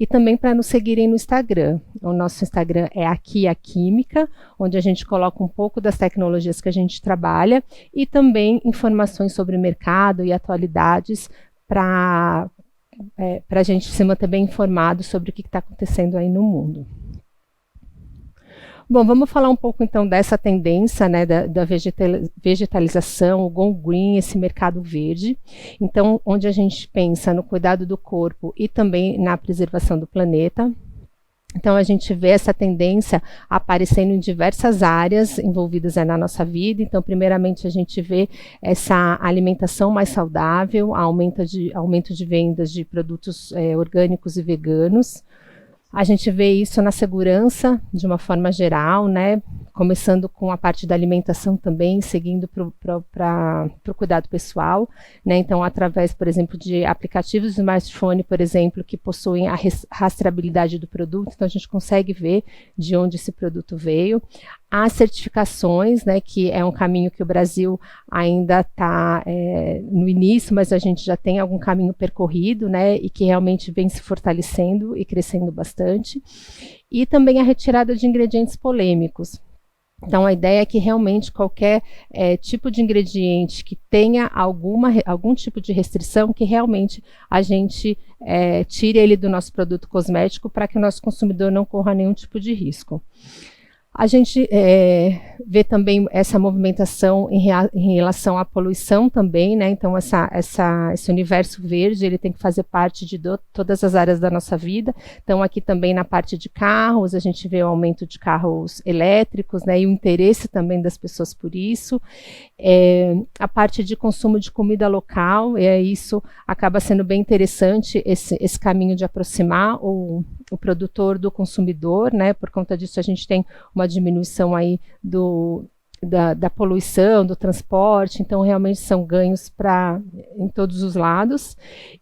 e também para nos seguirem no Instagram. O nosso Instagram é Akia Química, onde a gente coloca um pouco das tecnologias que a gente trabalha e também informações sobre o mercado e atualidades para a gente se manter bem informado sobre o que está acontecendo aí no mundo. Bom, vamos falar um pouco então dessa tendência, né, da vegetalização, o Go Green, esse mercado verde. Então, onde a gente pensa no cuidado do corpo e também na preservação do planeta. Então, a gente vê essa tendência aparecendo em diversas áreas envolvidas na nossa vida. Então, primeiramente, a gente vê essa alimentação mais saudável, aumento de vendas de produtos orgânicos e veganos. A gente vê isso na segurança, de uma forma geral, né? Começando com a parte da alimentação também, seguindo para o cuidado pessoal, né? Então, através, por exemplo, de aplicativos de smartphone, por exemplo, que possuem a rastreabilidade do produto, então a gente consegue ver de onde esse produto veio. As certificações, né, que é um caminho que o Brasil ainda está no início, mas a gente já tem algum caminho percorrido, né, e que realmente vem se fortalecendo e crescendo bastante. E também a retirada de ingredientes polêmicos. Então, a ideia é que realmente qualquer tipo de ingrediente que tenha algum tipo de restrição, que realmente a gente tire ele do nosso produto cosmético para que o nosso consumidor não corra nenhum tipo de risco. A gente vê também essa movimentação em relação à poluição também, né? Então, esse universo verde, ele tem que fazer parte de todas as áreas da nossa vida. Então, aqui também na parte de carros, a gente vê o aumento de carros elétricos, né? E o interesse também das pessoas por isso. A parte de consumo de comida local, isso acaba sendo bem interessante, esse caminho de aproximar o produtor do consumidor, né? Por conta disso, a gente tem uma diminuição aí da poluição, do transporte, então realmente são ganhos em todos os lados.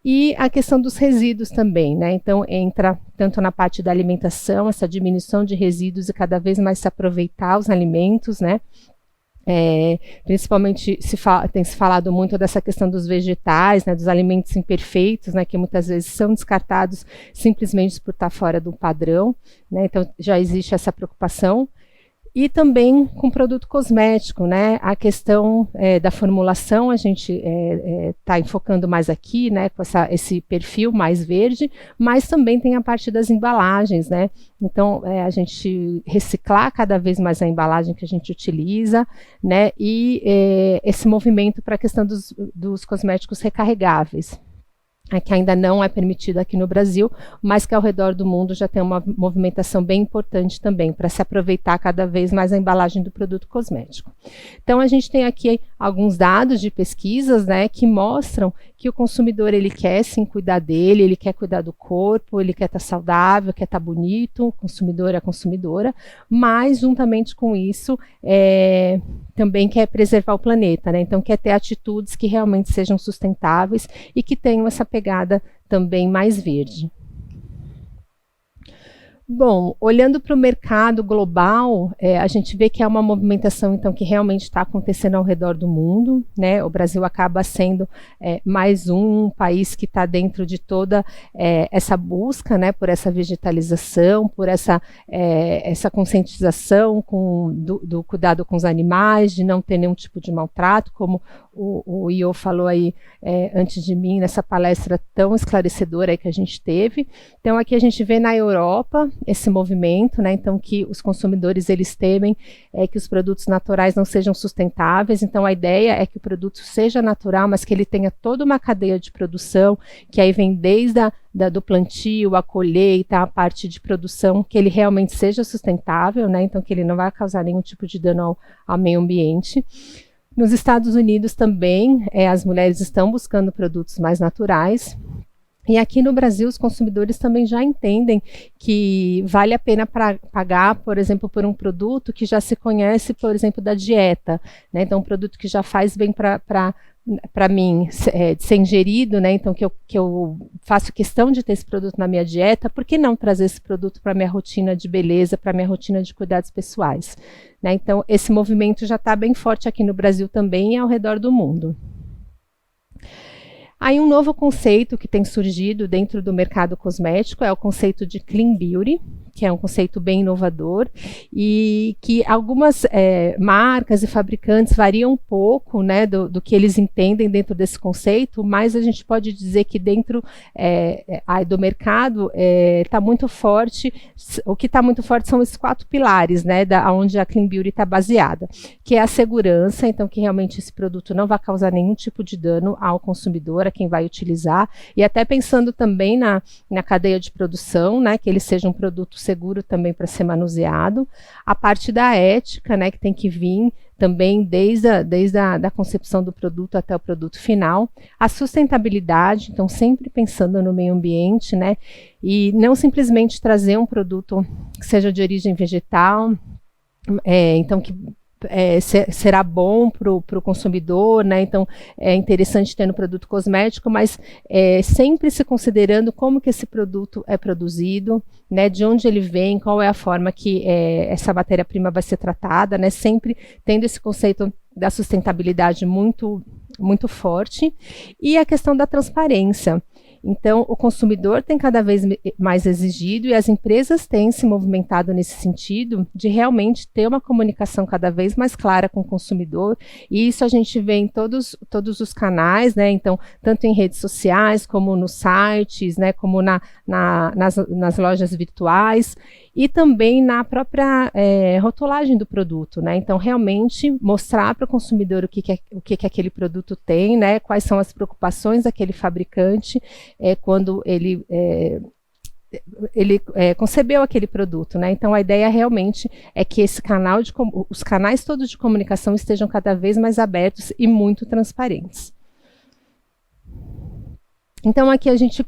E a questão dos resíduos também, né? Então entra tanto na parte da alimentação, essa diminuição de resíduos e cada vez mais se aproveitar os alimentos, né? Principalmente tem se falado muito dessa questão dos vegetais, né, dos alimentos imperfeitos, né, que muitas vezes são descartados simplesmente por estar fora do padrão, né, então já existe essa preocupação. E também com produto cosmético, né? A questão da formulação, a gente está enfocando mais aqui, né? Com esse perfil mais verde, mas também tem a parte das embalagens, né? Então, a gente reciclar cada vez mais a embalagem que a gente utiliza, né? E esse movimento para a questão dos cosméticos recarregáveis, que ainda não é permitido aqui no Brasil, mas que ao redor do mundo já tem uma movimentação bem importante também, para se aproveitar cada vez mais a embalagem do produto cosmético. Então, a gente tem aqui alguns dados de pesquisas, né, que mostram que o consumidor, ele quer sim cuidar dele, ele quer cuidar do corpo, ele quer estar saudável, quer estar bonito, o consumidor e a consumidora, mas juntamente com isso, também quer preservar o planeta, né? Então quer ter atitudes que realmente sejam sustentáveis e que tenham essa pegada também mais verde. Bom, olhando para o mercado global, a gente vê que é uma movimentação então que realmente está acontecendo ao redor do mundo, né? O Brasil acaba sendo mais um país que está dentro de toda essa busca, né? Por essa vegetalização, por essa conscientização do cuidado com os animais, de não ter nenhum tipo de maltrato, como o Iô falou aí antes de mim, nessa palestra tão esclarecedora aí que a gente teve. Então aqui a gente vê na Europa esse movimento, né? Então que os consumidores eles temem que os produtos naturais não sejam sustentáveis, então a ideia é que o produto seja natural, mas que ele tenha toda uma cadeia de produção, que aí vem desde do plantio, a colheita, a parte de produção, que ele realmente seja sustentável, né? Então que ele não vai causar nenhum tipo de dano ao meio ambiente. Nos Estados Unidos também, as mulheres estão buscando produtos mais naturais. E aqui no Brasil, os consumidores também já entendem que vale a pena pagar, por exemplo, por um produto que já se conhece, por exemplo, da dieta, né? Então, um produto que já faz bem para mim de ser ingerido, né? Então que eu faço questão de ter esse produto na minha dieta, por que não trazer esse produto para a minha rotina de beleza, para a minha rotina de cuidados pessoais, né? Então esse movimento já está bem forte aqui no Brasil também e ao redor do mundo. Aí um novo conceito que tem surgido dentro do mercado cosmético é o conceito de Clean Beauty, que é um conceito bem inovador e que algumas marcas e fabricantes variam um pouco, né, do que eles entendem dentro desse conceito, mas a gente pode dizer que dentro do mercado está muito forte, o que está muito forte são esses 4 pilares, né, onde a Clean Beauty está baseada, que é a segurança, então que realmente esse produto não vai causar nenhum tipo de dano ao consumidor, a quem vai utilizar, e até pensando também na cadeia de produção, né, que ele seja um produto seguro também para ser manuseado. A parte da ética, né, que tem que vir também desde a concepção do produto até o produto final. A sustentabilidade, então sempre pensando no meio ambiente, né, e não simplesmente trazer um produto que seja de origem vegetal, então que será bom para o consumidor, né? Então é interessante ter no produto cosmético, mas sempre se considerando como que esse produto é produzido, né? De onde ele vem, qual é a forma que essa matéria-prima vai ser tratada, né? Sempre tendo esse conceito da sustentabilidade muito, muito forte. E a questão da transparência. Então, o consumidor tem cada vez mais exigido e as empresas têm se movimentado nesse sentido de realmente ter uma comunicação cada vez mais clara com o consumidor, e isso a gente vê em todos os canais, né? Então, tanto em redes sociais, como nos sites, né? Como nas lojas virtuais, e também na própria rotulagem do produto, né? Então, realmente mostrar para o consumidor o que aquele produto tem, né? Quais são as preocupações daquele fabricante quando ele concebeu aquele produto, né? Então, a ideia realmente é que os canais todos de comunicação estejam cada vez mais abertos e muito transparentes. Então, aqui a gente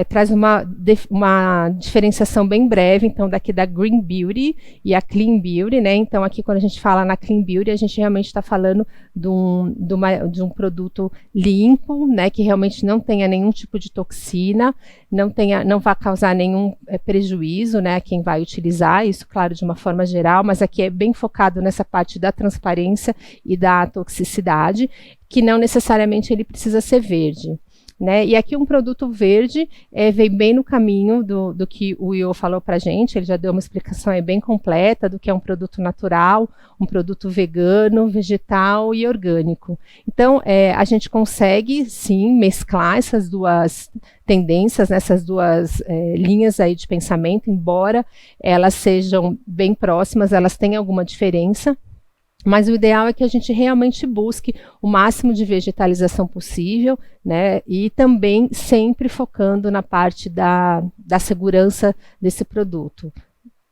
traz uma diferenciação bem breve, então, daqui da Green Beauty e a Clean Beauty, né? Então, aqui quando a gente fala na Clean Beauty, a gente realmente está falando de um produto limpo, né? Que realmente não tenha nenhum tipo de toxina, não vai causar nenhum prejuízo, né? A quem vai utilizar, isso, claro, de uma forma geral, mas aqui é bem focado nessa parte da transparência e da toxicidade, que não necessariamente ele precisa ser verde. Né? E aqui um produto verde vem bem no caminho do que o Io falou para a gente. Ele já deu uma explicação bem completa do que é um produto natural, um produto vegano, vegetal e orgânico. Então, a gente consegue, sim, mesclar essas duas tendências, essas duas linhas aí de pensamento, embora elas sejam bem próximas, elas têm alguma diferença. Mas o ideal é que a gente realmente busque o máximo de vegetalização possível, né? E também sempre focando na parte da segurança desse produto,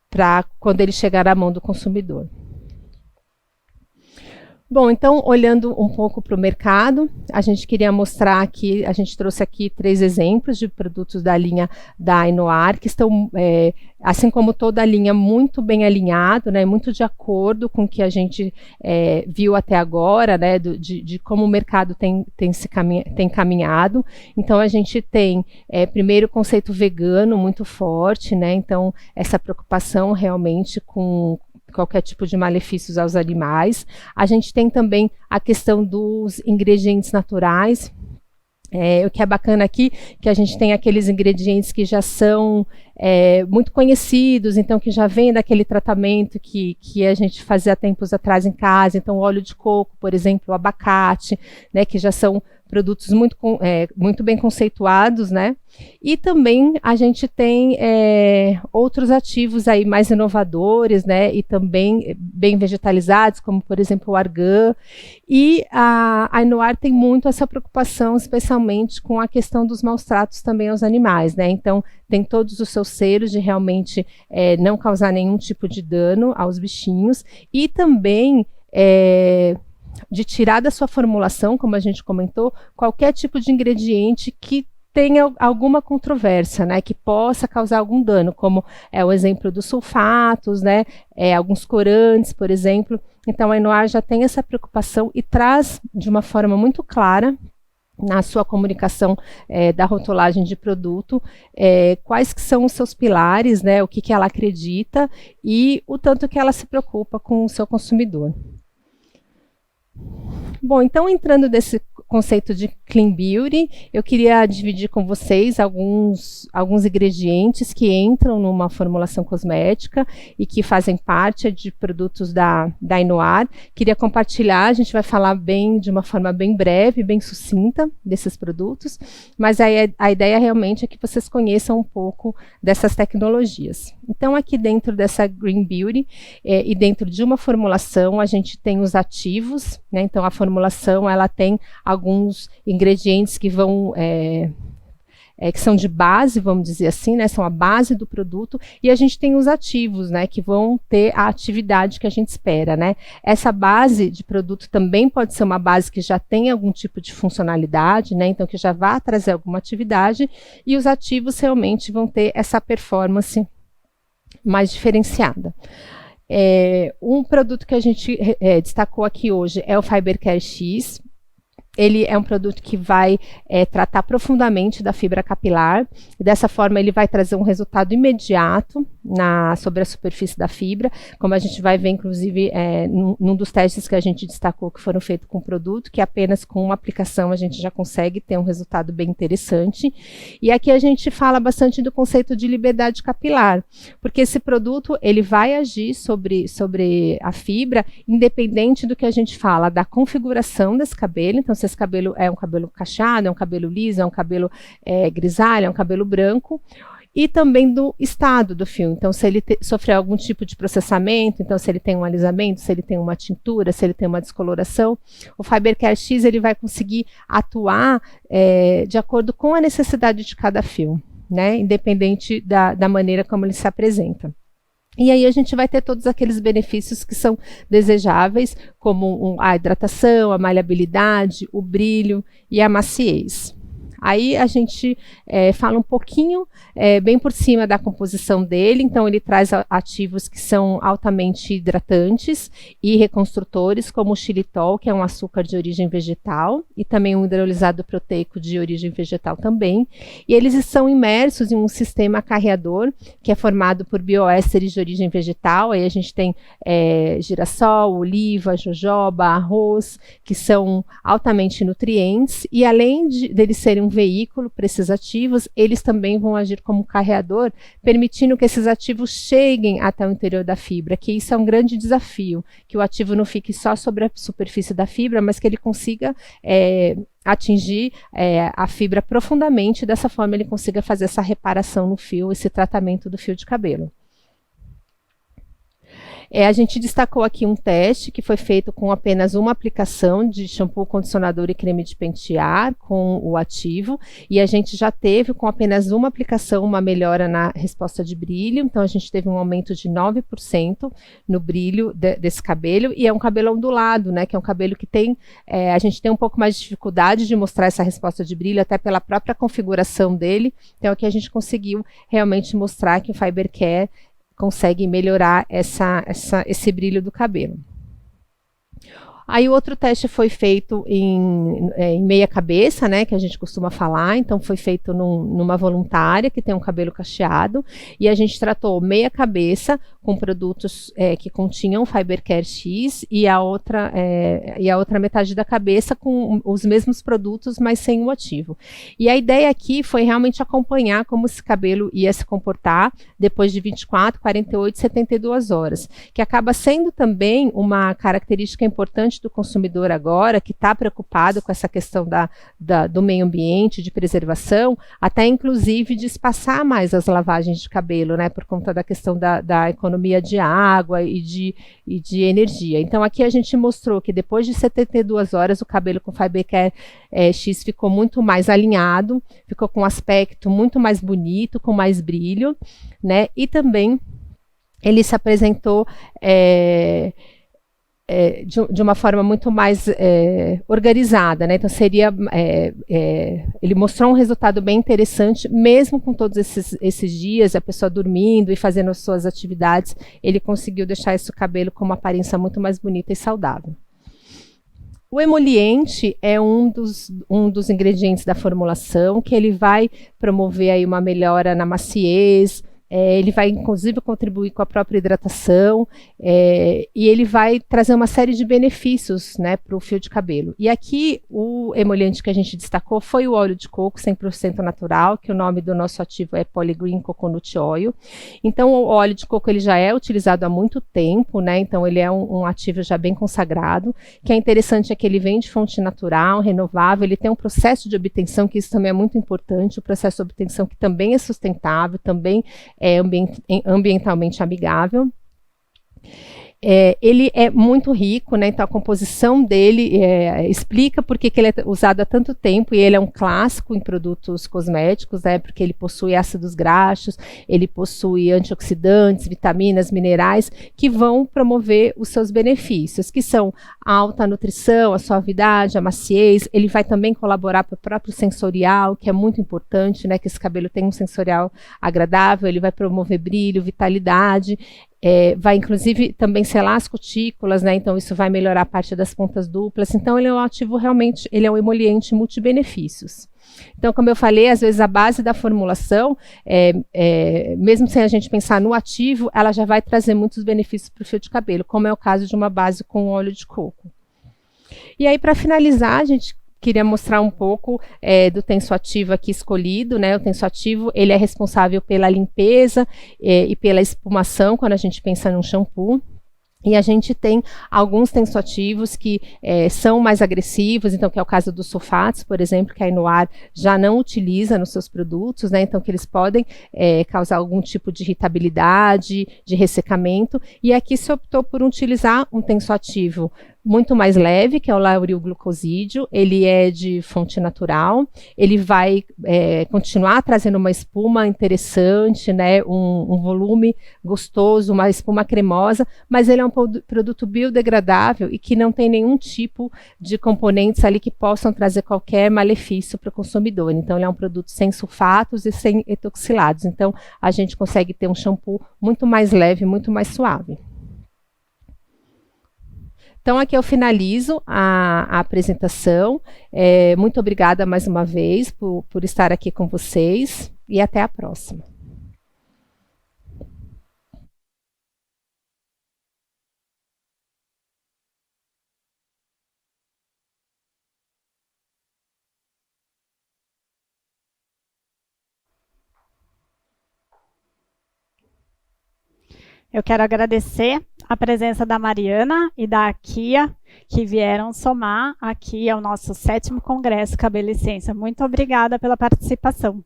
para quando ele chegar à mão do consumidor. Bom, então, olhando um pouco para o mercado, a gente queria mostrar aqui, a gente trouxe aqui 3 exemplos de produtos da linha da Ainoar, que estão, assim como toda a linha, muito bem alinhado, né, muito de acordo com o que a gente viu até agora, né, de como o mercado tem caminhado. Então, a gente tem, primeiro, o conceito vegano muito forte, né, então, essa preocupação realmente com qualquer tipo de malefícios aos animais. A gente tem também a questão dos ingredientes naturais. O que é bacana aqui, que a gente tem aqueles ingredientes que já são muito conhecidos, então que já vem daquele tratamento que a gente fazia tempos atrás em casa, então óleo de coco, por exemplo, o abacate, né, que já são produtos muito bem conceituados, né? E também a gente tem outros ativos aí mais inovadores, né? E também bem vegetalizados, como por exemplo o argan. E a Ainoar tem muito essa preocupação, especialmente com a questão dos maus tratos também aos animais, né? Então tem todos os seus selos de realmente não causar nenhum tipo de dano aos bichinhos e também de tirar da sua formulação, como a gente comentou, qualquer tipo de ingrediente que tenha alguma controvérsia, né, que possa causar algum dano, como é o exemplo dos sulfatos, né, alguns corantes, por exemplo. Então a Ainoar já tem essa preocupação e traz de uma forma muito clara na sua comunicação da rotulagem de produto, quais que são os seus pilares, né, o que ela acredita e o tanto que ela se preocupa com o seu consumidor. Bom, então entrando nesse conceito de Clean Beauty, eu queria dividir com vocês alguns ingredientes que entram numa formulação cosmética e que fazem parte de produtos da Ainoar. Queria compartilhar, a gente vai falar de uma forma bem breve, bem sucinta desses produtos, mas a ideia realmente é que vocês conheçam um pouco dessas tecnologias. Então aqui dentro dessa Green Beauty e dentro de uma formulação a gente tem os ativos, né? Então a formulação ela tem alguns ingredientes que vão que são de base, vamos dizer assim, né, são a base do produto, e a gente tem os ativos, né, que vão ter a atividade que a gente espera, né. Essa base de produto também pode ser uma base que já tem algum tipo de funcionalidade, né, então que já vai trazer alguma atividade, e os ativos realmente vão ter essa performance mais diferenciada. Um produto que a gente destacou aqui hoje é o Fiber Care X. Ele é um produto que vai tratar profundamente da fibra capilar, e dessa forma ele vai trazer um resultado imediato sobre a superfície da fibra, como a gente vai ver, inclusive, num dos testes que a gente destacou que foram feitos com o produto, que apenas com uma aplicação a gente já consegue ter um resultado bem interessante. E aqui a gente fala bastante do conceito de liberdade capilar, porque esse produto ele vai agir sobre a fibra, independente do que a gente fala, da configuração desse cabelo. Então, se esse cabelo é um cabelo cacheado, é um cabelo liso, é um cabelo grisalho, é um cabelo branco, e também do estado do fio. Então, se ele sofrer algum tipo de processamento, então se ele tem um alisamento, se ele tem uma tintura, se ele tem uma descoloração, o Fibercare X ele vai conseguir atuar de acordo com a necessidade de cada fio, né? Independente da maneira como ele se apresenta. E aí a gente vai ter todos aqueles benefícios que são desejáveis, como a hidratação, a maleabilidade, o brilho e a maciez. Aí a gente fala um pouquinho, bem por cima da composição dele. Então ele traz ativos que são altamente hidratantes e reconstrutores, como o xilitol, que é um açúcar de origem vegetal, e também um hidrolisado proteico de origem vegetal também. E eles estão imersos em um sistema carreador, que é formado por bioésteres de origem vegetal. Aí a gente tem girassol, oliva, jojoba, arroz, que são altamente nutrientes, e além deles serem um veículo para esses ativos, eles também vão agir como carreador, permitindo que esses ativos cheguem até o interior da fibra, que isso é um grande desafio, que o ativo não fique só sobre a superfície da fibra, mas que ele consiga atingir a fibra profundamente, dessa forma ele consiga fazer essa reparação no fio, esse tratamento do fio de cabelo. A gente destacou aqui um teste que foi feito com apenas uma aplicação de shampoo, condicionador e creme de pentear com o ativo, e a gente já teve com apenas uma aplicação uma melhora na resposta de brilho. Então a gente teve um aumento de 9% no brilho desse cabelo, e é um cabelo ondulado, né, que é um cabelo que tem, a gente tem um pouco mais de dificuldade de mostrar essa resposta de brilho, até pela própria configuração dele. Então aqui a gente conseguiu realmente mostrar que o Fibercare consegue melhorar esse brilho do cabelo. Aí o outro teste foi feito em meia cabeça, né, que a gente costuma falar. Então foi feito numa voluntária que tem um cabelo cacheado, e a gente tratou meia cabeça com produtos que continham Fibercare X, e a outra metade da cabeça com os mesmos produtos, mas sem o ativo. E a ideia aqui foi realmente acompanhar como esse cabelo ia se comportar depois de 24, 48, 72 horas, que acaba sendo também uma característica importante do consumidor agora, que está preocupado com essa questão do meio ambiente, de preservação, até inclusive de espaçar mais as lavagens de cabelo, né, por conta da questão da economia de água e de energia. Então aqui a gente mostrou que depois de 72 horas o cabelo com Fibercare X ficou muito mais alinhado, ficou com um aspecto muito mais bonito, com mais brilho, né, e também ele se apresentou de uma forma muito mais organizada, né? Então ele mostrou um resultado bem interessante, mesmo com todos esses dias, a pessoa dormindo e fazendo as suas atividades, ele conseguiu deixar esse cabelo com uma aparência muito mais bonita e saudável. O emoliente é um dos ingredientes da formulação, que ele vai promover aí uma melhora na maciez, ele vai inclusive contribuir com a própria hidratação, e ele vai trazer uma série de benefícios, né, para o fio de cabelo. E aqui o emoliente que a gente destacou foi o óleo de coco 100% natural, que o nome do nosso ativo é Polygreen Coconut Oil. Então o óleo de coco ele já é utilizado há muito tempo, né, então ele é um ativo já bem consagrado. O que é interessante é que ele vem de fonte natural, renovável, ele tem um processo de obtenção, que isso também é muito importante, o processo de obtenção que também é sustentável, também é ambientalmente amigável. Ele é muito rico, né? Então a composição dele explica por que ele é usado há tanto tempo, e ele é um clássico em produtos cosméticos, né? Porque ele possui ácidos graxos, ele possui antioxidantes, vitaminas, minerais, que vão promover os seus benefícios, que são a alta nutrição, a suavidade, a maciez. Ele vai também colaborar para o próprio sensorial, que é muito importante, né? Que esse cabelo tenha um sensorial agradável. Ele vai promover brilho, vitalidade. vai inclusive também selar as cutículas, né? Então isso vai melhorar a parte das pontas duplas. Então ele é um ativo realmente, ele é um emoliente multibenefícios. Então, como eu falei, às vezes a base da formulação, mesmo sem a gente pensar no ativo, ela já vai trazer muitos benefícios para o fio de cabelo, como é o caso de uma base com óleo de coco. E aí, para finalizar, a gente queria mostrar um pouco do tensoativo aqui escolhido, né? O tensoativo, ele é responsável pela limpeza e pela espumação, quando a gente pensa num shampoo. E a gente tem alguns tensoativos que são mais agressivos, então que é o caso dos sulfatos, por exemplo, que a Inoar já não utiliza nos seus produtos, né? Então que eles podem causar algum tipo de irritabilidade, de ressecamento. E aqui se optou por utilizar um tensoativo muito mais leve, que é o lauril glucosídeo. Ele é de fonte natural, ele vai continuar trazendo uma espuma interessante, né? Um volume gostoso, uma espuma cremosa, mas ele é um produto biodegradável e que não tem nenhum tipo de componentes ali que possam trazer qualquer malefício para o consumidor. Então ele é um produto sem sulfatos e sem etoxilados. Então a gente consegue ter um shampoo muito mais leve, muito mais suave. Então, aqui eu finalizo a apresentação. Muito obrigada mais uma vez por estar aqui com vocês e até a próxima. Eu quero agradecer a presença da Mariana e da Akia, que vieram somar aqui ao nosso 7º Congresso Cabelo e Ciência. Muito obrigada pela participação.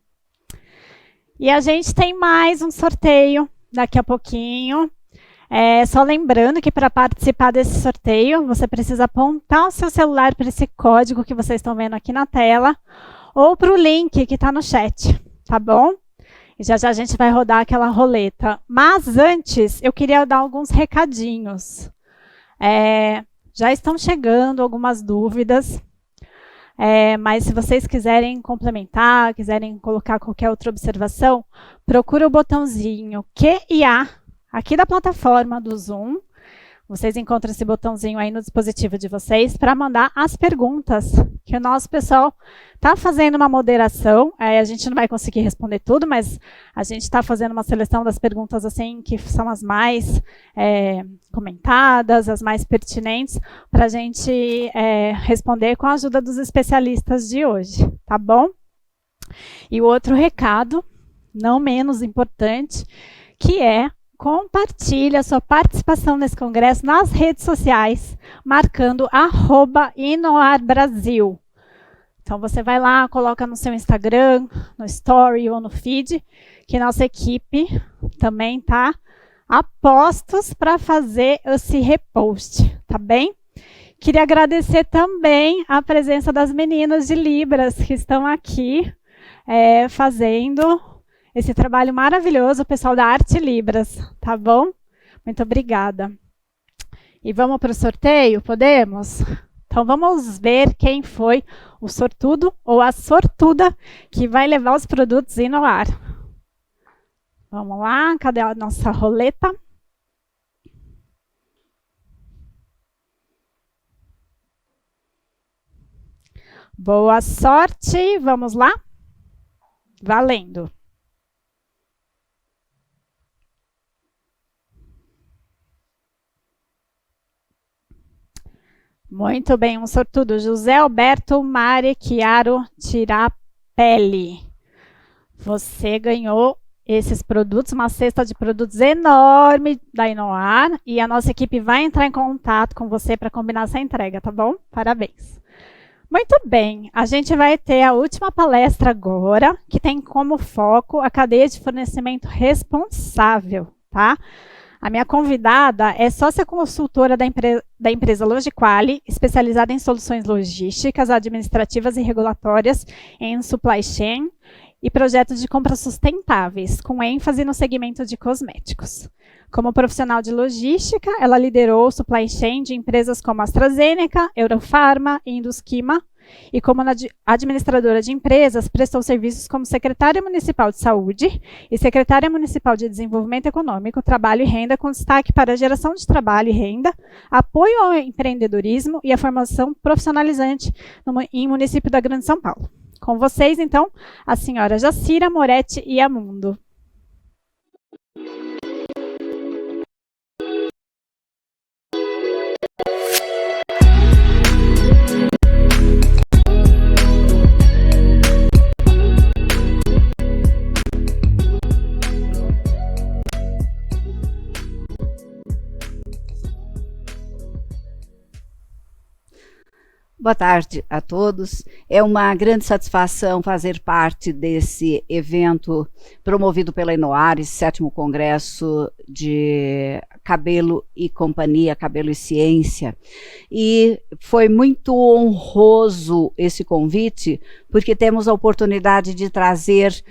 E a gente tem mais um sorteio daqui a pouquinho. Só lembrando que para participar desse sorteio, você precisa apontar o seu celular para esse código que vocês estão vendo aqui na tela, ou para o link que está no chat, tá bom? E já já a gente vai rodar aquela roleta. Mas antes, eu queria dar alguns recadinhos. Já estão chegando algumas dúvidas, mas se vocês quiserem complementar, quiserem colocar qualquer outra observação, procura o botãozinho Q e A aqui da plataforma do Zoom. Vocês encontram esse botãozinho aí no dispositivo de vocês para mandar as perguntas, que o nosso pessoal está fazendo uma moderação. A gente não vai conseguir responder tudo, mas a gente está fazendo uma seleção das perguntas assim que são as mais comentadas, as mais pertinentes, para a gente responder com a ajuda dos especialistas de hoje, tá bom? E o outro recado, não menos importante, que é: compartilhe a sua participação nesse congresso nas redes sociais, marcando @InoarBrasil. Então você vai lá, coloca no seu Instagram, no Story ou no Feed, que nossa equipe também está a postos para fazer esse repost, tá bem? Queria agradecer também a presença das meninas de Libras que estão aqui fazendo esse trabalho maravilhoso, o pessoal da Arte Libras, tá bom? Muito obrigada. E vamos para o sorteio, podemos? Então vamos ver quem foi o sortudo ou a sortuda que vai levar os produtos Inoar. Vamos lá, cadê a nossa roleta? Boa sorte, vamos lá? Valendo! Muito bem, um sortudo. José Alberto Mari Chiaro Tirapelli. Você ganhou esses produtos, uma cesta de produtos enorme da Inoar, e a nossa equipe vai entrar em contato com você para combinar essa entrega, tá bom? Parabéns. Muito bem, a gente vai ter a última palestra agora, que tem como foco a cadeia de fornecimento responsável, tá? A minha convidada é sócia consultora da empresa Logiquali, especializada em soluções logísticas, administrativas e regulatórias em supply chain e projetos de compras sustentáveis, com ênfase no segmento de cosméticos. Como profissional de logística, ela liderou o supply chain de empresas como AstraZeneca, Eurofarma e Indusquima, e como administradora de empresas, prestou serviços como secretária municipal de saúde e secretária municipal de desenvolvimento econômico, trabalho e renda, com destaque para a geração de trabalho e renda, apoio ao empreendedorismo e a formação profissionalizante em município da Grande São Paulo. Com vocês, então, a senhora Jacira Moretti Iamundo. Boa tarde a todos. É uma grande satisfação fazer parte desse evento promovido pela Inoares, 7º Congresso de Cabelo e Companhia, Cabelo e Ciência. E foi muito honroso esse convite, porque temos a oportunidade de trazer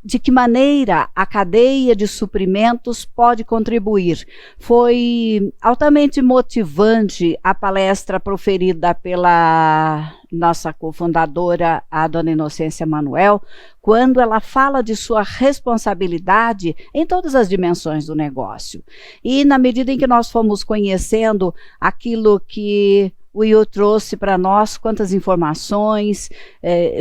de que maneira a cadeia de suprimentos pode contribuir. Foi altamente motivante a palestra proferida pela nossa cofundadora, a dona Inocência Manuel, quando ela fala de sua responsabilidade em todas as dimensões do negócio. E na medida em que nós fomos conhecendo aquilo que o Will trouxe para nós, quantas informações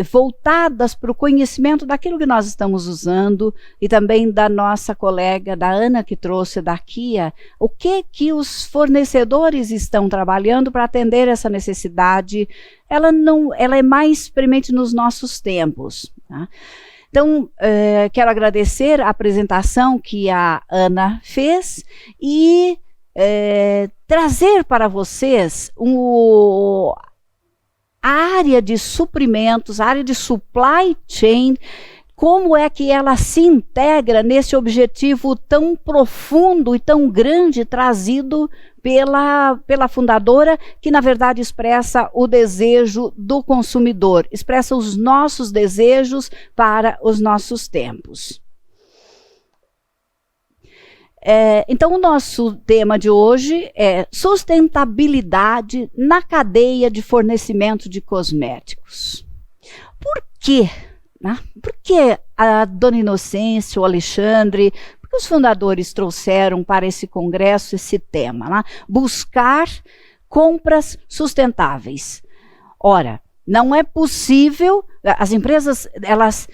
voltadas para o conhecimento daquilo que nós estamos usando, e também da nossa colega, da Ana, que trouxe da Kia, o que os fornecedores estão trabalhando para atender essa necessidade. Ela é mais premente nos nossos tempos, tá? Então, quero agradecer a apresentação que a Ana fez e trazer para vocês a área de suprimentos, a área de supply chain, como é que ela se integra nesse objetivo tão profundo e tão grande trazido pela fundadora, que na verdade expressa o desejo do consumidor, expressa os nossos desejos para os nossos tempos. Então, o nosso tema de hoje é sustentabilidade na cadeia de fornecimento de cosméticos. Por quê? Né? Por que a dona Inocência, o Alexandre, por que os fundadores trouxeram para esse congresso esse tema? Né? Buscar compras sustentáveis. Ora, não é possível, as empresas, elas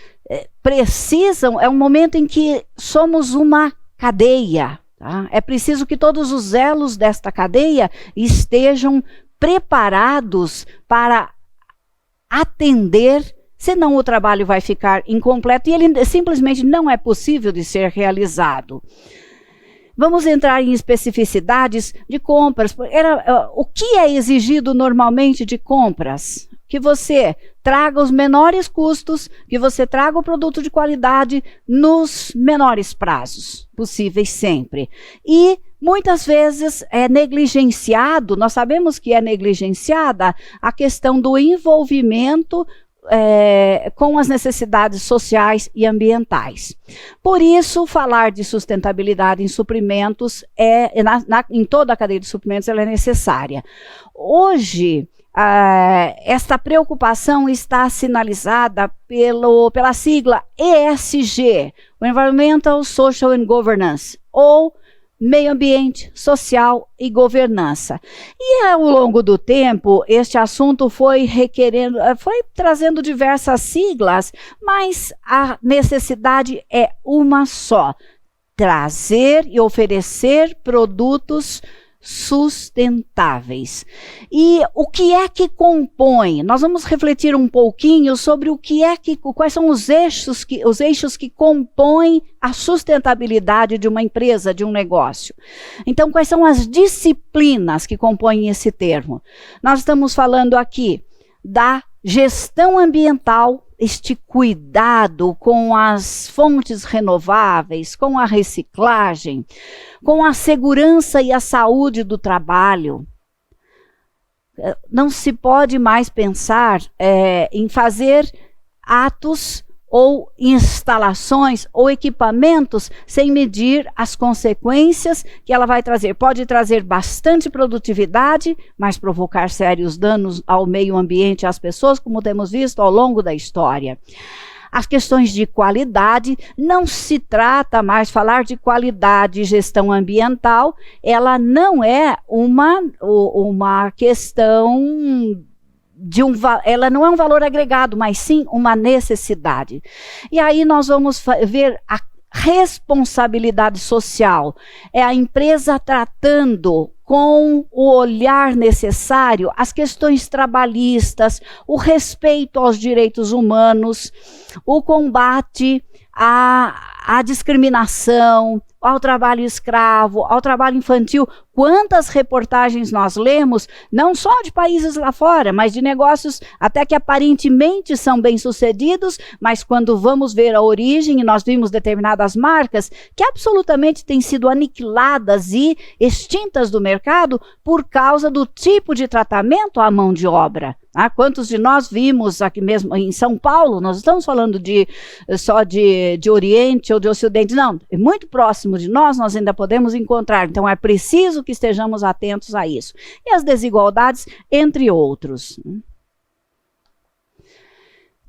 precisam, é um momento em que somos uma cadeia, tá? É preciso que todos os elos desta cadeia estejam preparados para atender, senão o trabalho vai ficar incompleto e ele simplesmente não é possível de ser realizado. Vamos entrar em especificidades de compras. O que é exigido normalmente de compras? Que você traga os menores custos, que você traga o produto de qualidade nos menores prazos possíveis sempre. E muitas vezes é negligenciado, nós sabemos que é negligenciada a questão do envolvimento com as necessidades sociais e ambientais. Por isso, falar de sustentabilidade em suprimentos, em toda a cadeia de suprimentos, ela é necessária. Hoje, esta preocupação está sinalizada pela sigla ESG, o Environmental, Social and Governance, ou meio ambiente, social e governança. E ao longo do tempo, este assunto foi trazendo diversas siglas, mas a necessidade é uma só: trazer e oferecer produtos sustentáveis. E o que é que compõe? Nós vamos refletir um pouquinho sobre quais são os eixos que compõem a sustentabilidade de uma empresa, de um negócio. Então, quais são as disciplinas que compõem esse termo? Nós estamos falando aqui da gestão ambiental, este cuidado com as fontes renováveis, com a reciclagem, com a segurança e a saúde do trabalho. Não se pode mais pensar em fazer atos ou instalações ou equipamentos sem medir as consequências que ela vai trazer. Pode trazer bastante produtividade, mas provocar sérios danos ao meio ambiente e às pessoas, como temos visto ao longo da história. As questões de qualidade, não se trata mais, falar de qualidade e gestão ambiental, ela não é uma questão ela não é um valor agregado, mas sim uma necessidade. E aí nós vamos ver a responsabilidade social. É a empresa tratando com o olhar necessário as questões trabalhistas, o respeito aos direitos humanos, o combate à discriminação, ao trabalho escravo, ao trabalho infantil. Quantas reportagens nós lemos, não só de países lá fora, mas de negócios até que aparentemente são bem-sucedidos, mas quando vamos ver a origem, e nós vimos determinadas marcas que absolutamente têm sido aniquiladas e extintas do mercado por causa do tipo de tratamento à mão de obra. Quantos de nós vimos aqui mesmo em São Paulo, nós estamos falando só de Oriente ou de Ocidente, não, é muito próximo de nós ainda podemos encontrar, então é preciso que estejamos atentos a isso. E as desigualdades, entre outros.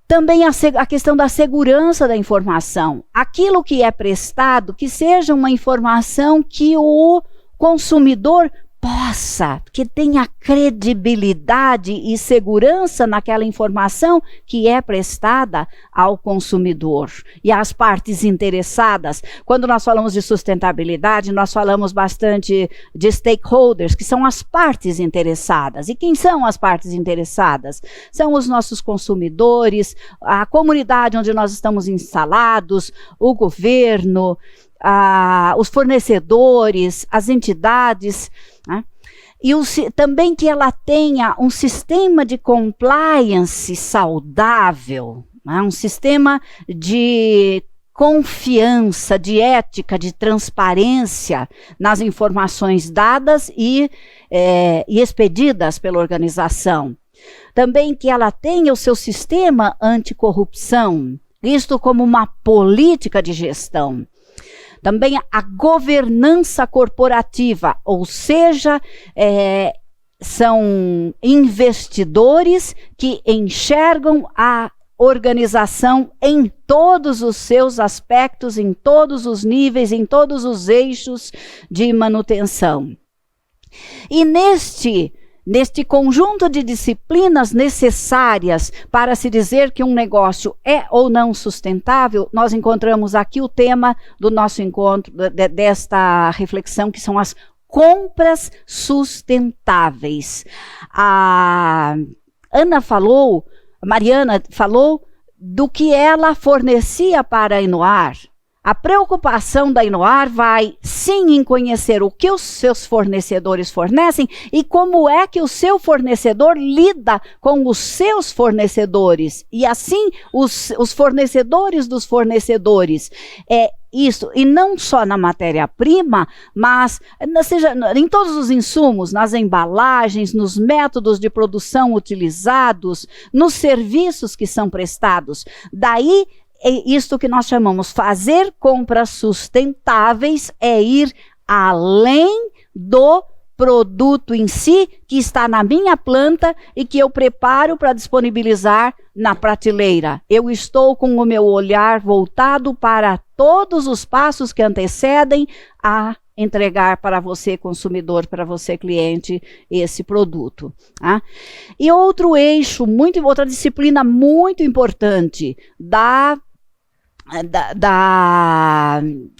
Também a questão da segurança da informação. Aquilo que é prestado, que seja uma informação que o consumidor possa, que tenha credibilidade e segurança naquela informação que é prestada ao consumidor e às partes interessadas. Quando nós falamos de sustentabilidade, nós falamos bastante de stakeholders, que são as partes interessadas. E quem são as partes interessadas? São os nossos consumidores, a comunidade onde nós estamos instalados, o governo, os fornecedores, as entidades, né? E também que ela tenha um sistema de compliance saudável, né? Um sistema de confiança, de ética, de transparência nas informações dadas e expedidas pela organização. Também que ela tenha o seu sistema anticorrupção, visto como uma política de gestão. Também a governança corporativa, ou seja, são investidores que enxergam a organização em todos os seus aspectos, em todos os níveis, em todos os eixos de manutenção. E neste conjunto de disciplinas necessárias para se dizer que um negócio é ou não sustentável, nós encontramos aqui o tema do nosso encontro, desta reflexão, que são as compras sustentáveis. A Mariana falou do que ela fornecia para a Inoar. A preocupação da Inoar vai, sim, em conhecer o que os seus fornecedores fornecem e como é que o seu fornecedor lida com os seus fornecedores. E assim, os fornecedores dos fornecedores. Isso, e não só na matéria-prima, mas seja em todos os insumos, nas embalagens, nos métodos de produção utilizados, nos serviços que são prestados. Daí, isto que nós chamamos fazer compras sustentáveis é ir além do produto em si que está na minha planta e que eu preparo para disponibilizar na prateleira. Eu estou com o meu olhar voltado para todos os passos que antecedem a entregar para você, consumidor, para você, cliente, esse produto. Tá? E outro eixo, outra disciplina muito importante da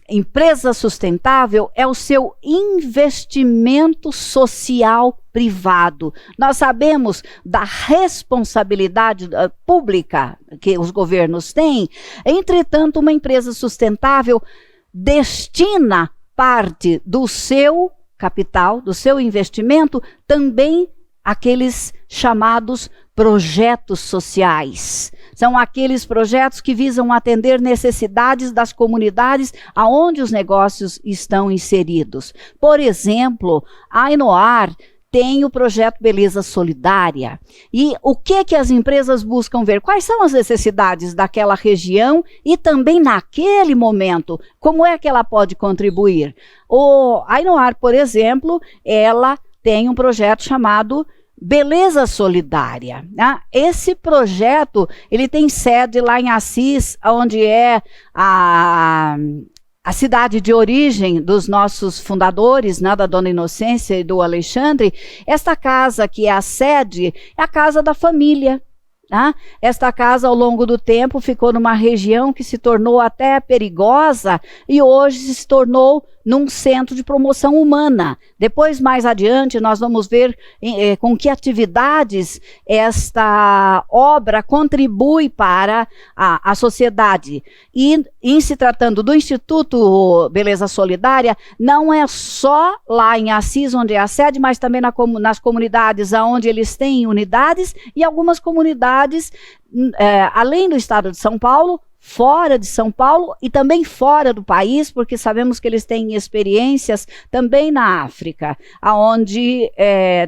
empresa sustentável é o seu investimento social privado. Nós sabemos da responsabilidade pública que os governos têm, entretanto, uma empresa sustentável destina parte do seu capital, do seu investimento, também aqueles chamados projetos sociais. São aqueles projetos que visam atender necessidades das comunidades aonde os negócios estão inseridos. Por exemplo, a Inoar tem o projeto Beleza Solidária. E o que as empresas buscam ver? Quais são as necessidades daquela região e também naquele momento, como é que ela pode contribuir? A Ainoar, por exemplo, ela tem um projeto chamado Beleza Solidária. Né? Esse projeto, ele tem sede lá em Assis, onde é a cidade de origem dos nossos fundadores, né, da Dona Inocência e do Alexandre. Esta casa que é a sede é a casa da família. Tá? Esta casa, ao longo do tempo, ficou numa região que se tornou até perigosa e hoje se tornou num centro de promoção humana. Depois, mais adiante, nós vamos ver com que atividades esta obra contribui para a sociedade. E, em se tratando do Instituto Beleza Solidária, não é só lá em Assis, onde é a sede, mas também nas comunidades onde eles têm unidades e algumas comunidades, além do estado de São Paulo, fora de São Paulo e também fora do país, porque sabemos que eles têm experiências também na África, onde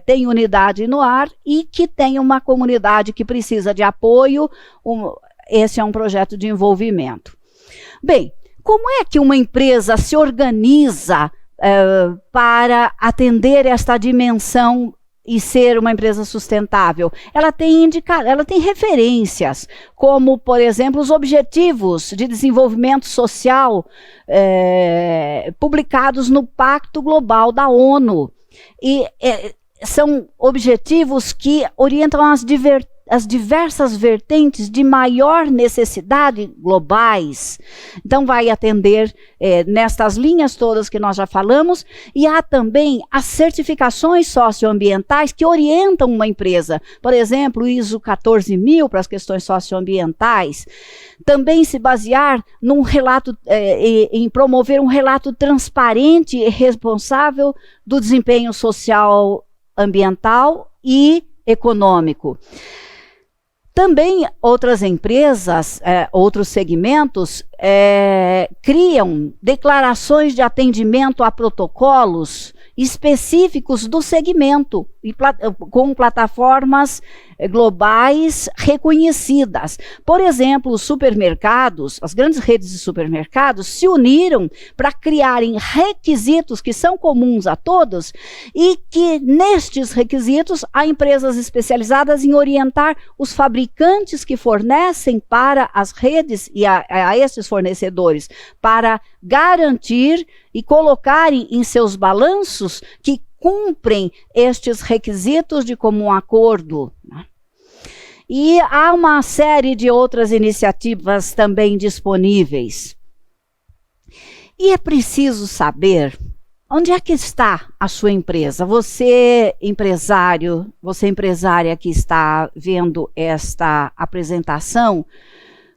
tem unidade no ar e que tem uma comunidade que precisa de apoio. Esse é um projeto de envolvimento. Bem, como é que uma empresa se organiza para atender esta dimensão e ser uma empresa sustentável? Ela tem referências, como, por exemplo, os Objetivos de Desenvolvimento Social publicados no Pacto Global da ONU. E são objetivos que orientam as diversas vertentes de maior necessidade globais. Então, vai atender nestas linhas todas que nós já falamos, e há também as certificações socioambientais que orientam uma empresa. Por exemplo, o ISO 14000 para as questões socioambientais. Também se basear num relato, em promover um relato transparente e responsável do desempenho social, ambiental e econômico. Também outras empresas, outros segmentos, criam declarações de atendimento a protocolos específicos do segmento, com plataformas globais reconhecidas. Por exemplo, os supermercados, as grandes redes de supermercados se uniram para criarem requisitos que são comuns a todos e que nestes requisitos há empresas especializadas em orientar os fabricantes que fornecem para as redes e a esses fornecedores, para garantir e colocarem em seus balanços que cumprem estes requisitos de comum acordo. E há uma série de outras iniciativas também disponíveis. E é preciso saber onde é que está a sua empresa. Você, empresário, você empresária que está vendo esta apresentação,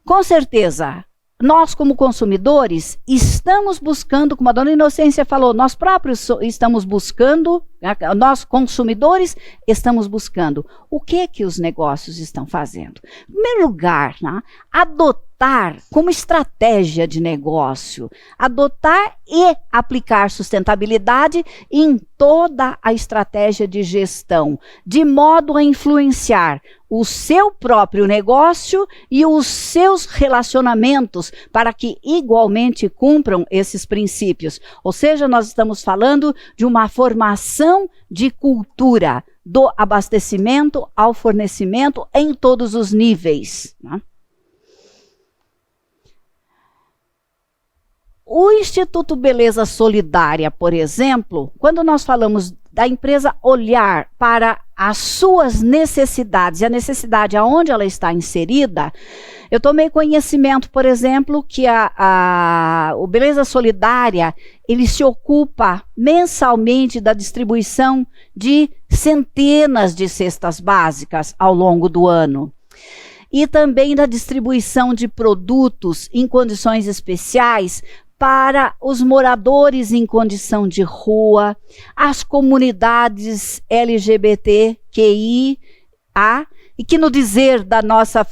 com certeza, nós, como consumidores, estamos buscando, como a Dona Inocência falou, nós próprios estamos buscando, nós consumidores estamos buscando o que os negócios estão fazendo. Em primeiro lugar, né, adotar como estratégia de negócio, adotar e aplicar sustentabilidade em toda a estratégia de gestão, de modo a influenciar o seu próprio negócio e os seus relacionamentos para que igualmente cumpram esses princípios. Ou seja, nós estamos falando de uma formação de cultura, do abastecimento ao fornecimento em todos os níveis, né? O Instituto Beleza Solidária, por exemplo, quando nós falamos da empresa olhar para as suas necessidades e a necessidade aonde ela está inserida, eu tomei conhecimento, por exemplo, que o Beleza Solidária, ele se ocupa mensalmente da distribuição de centenas de cestas básicas ao longo do ano. E também da distribuição de produtos em condições especiais para os moradores em condição de rua, as comunidades LGBTQIA, e que no dizer da nossa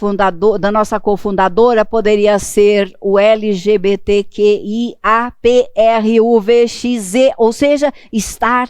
cofundadora poderia ser o LGBTQIAPRUVXZ, ou seja, estar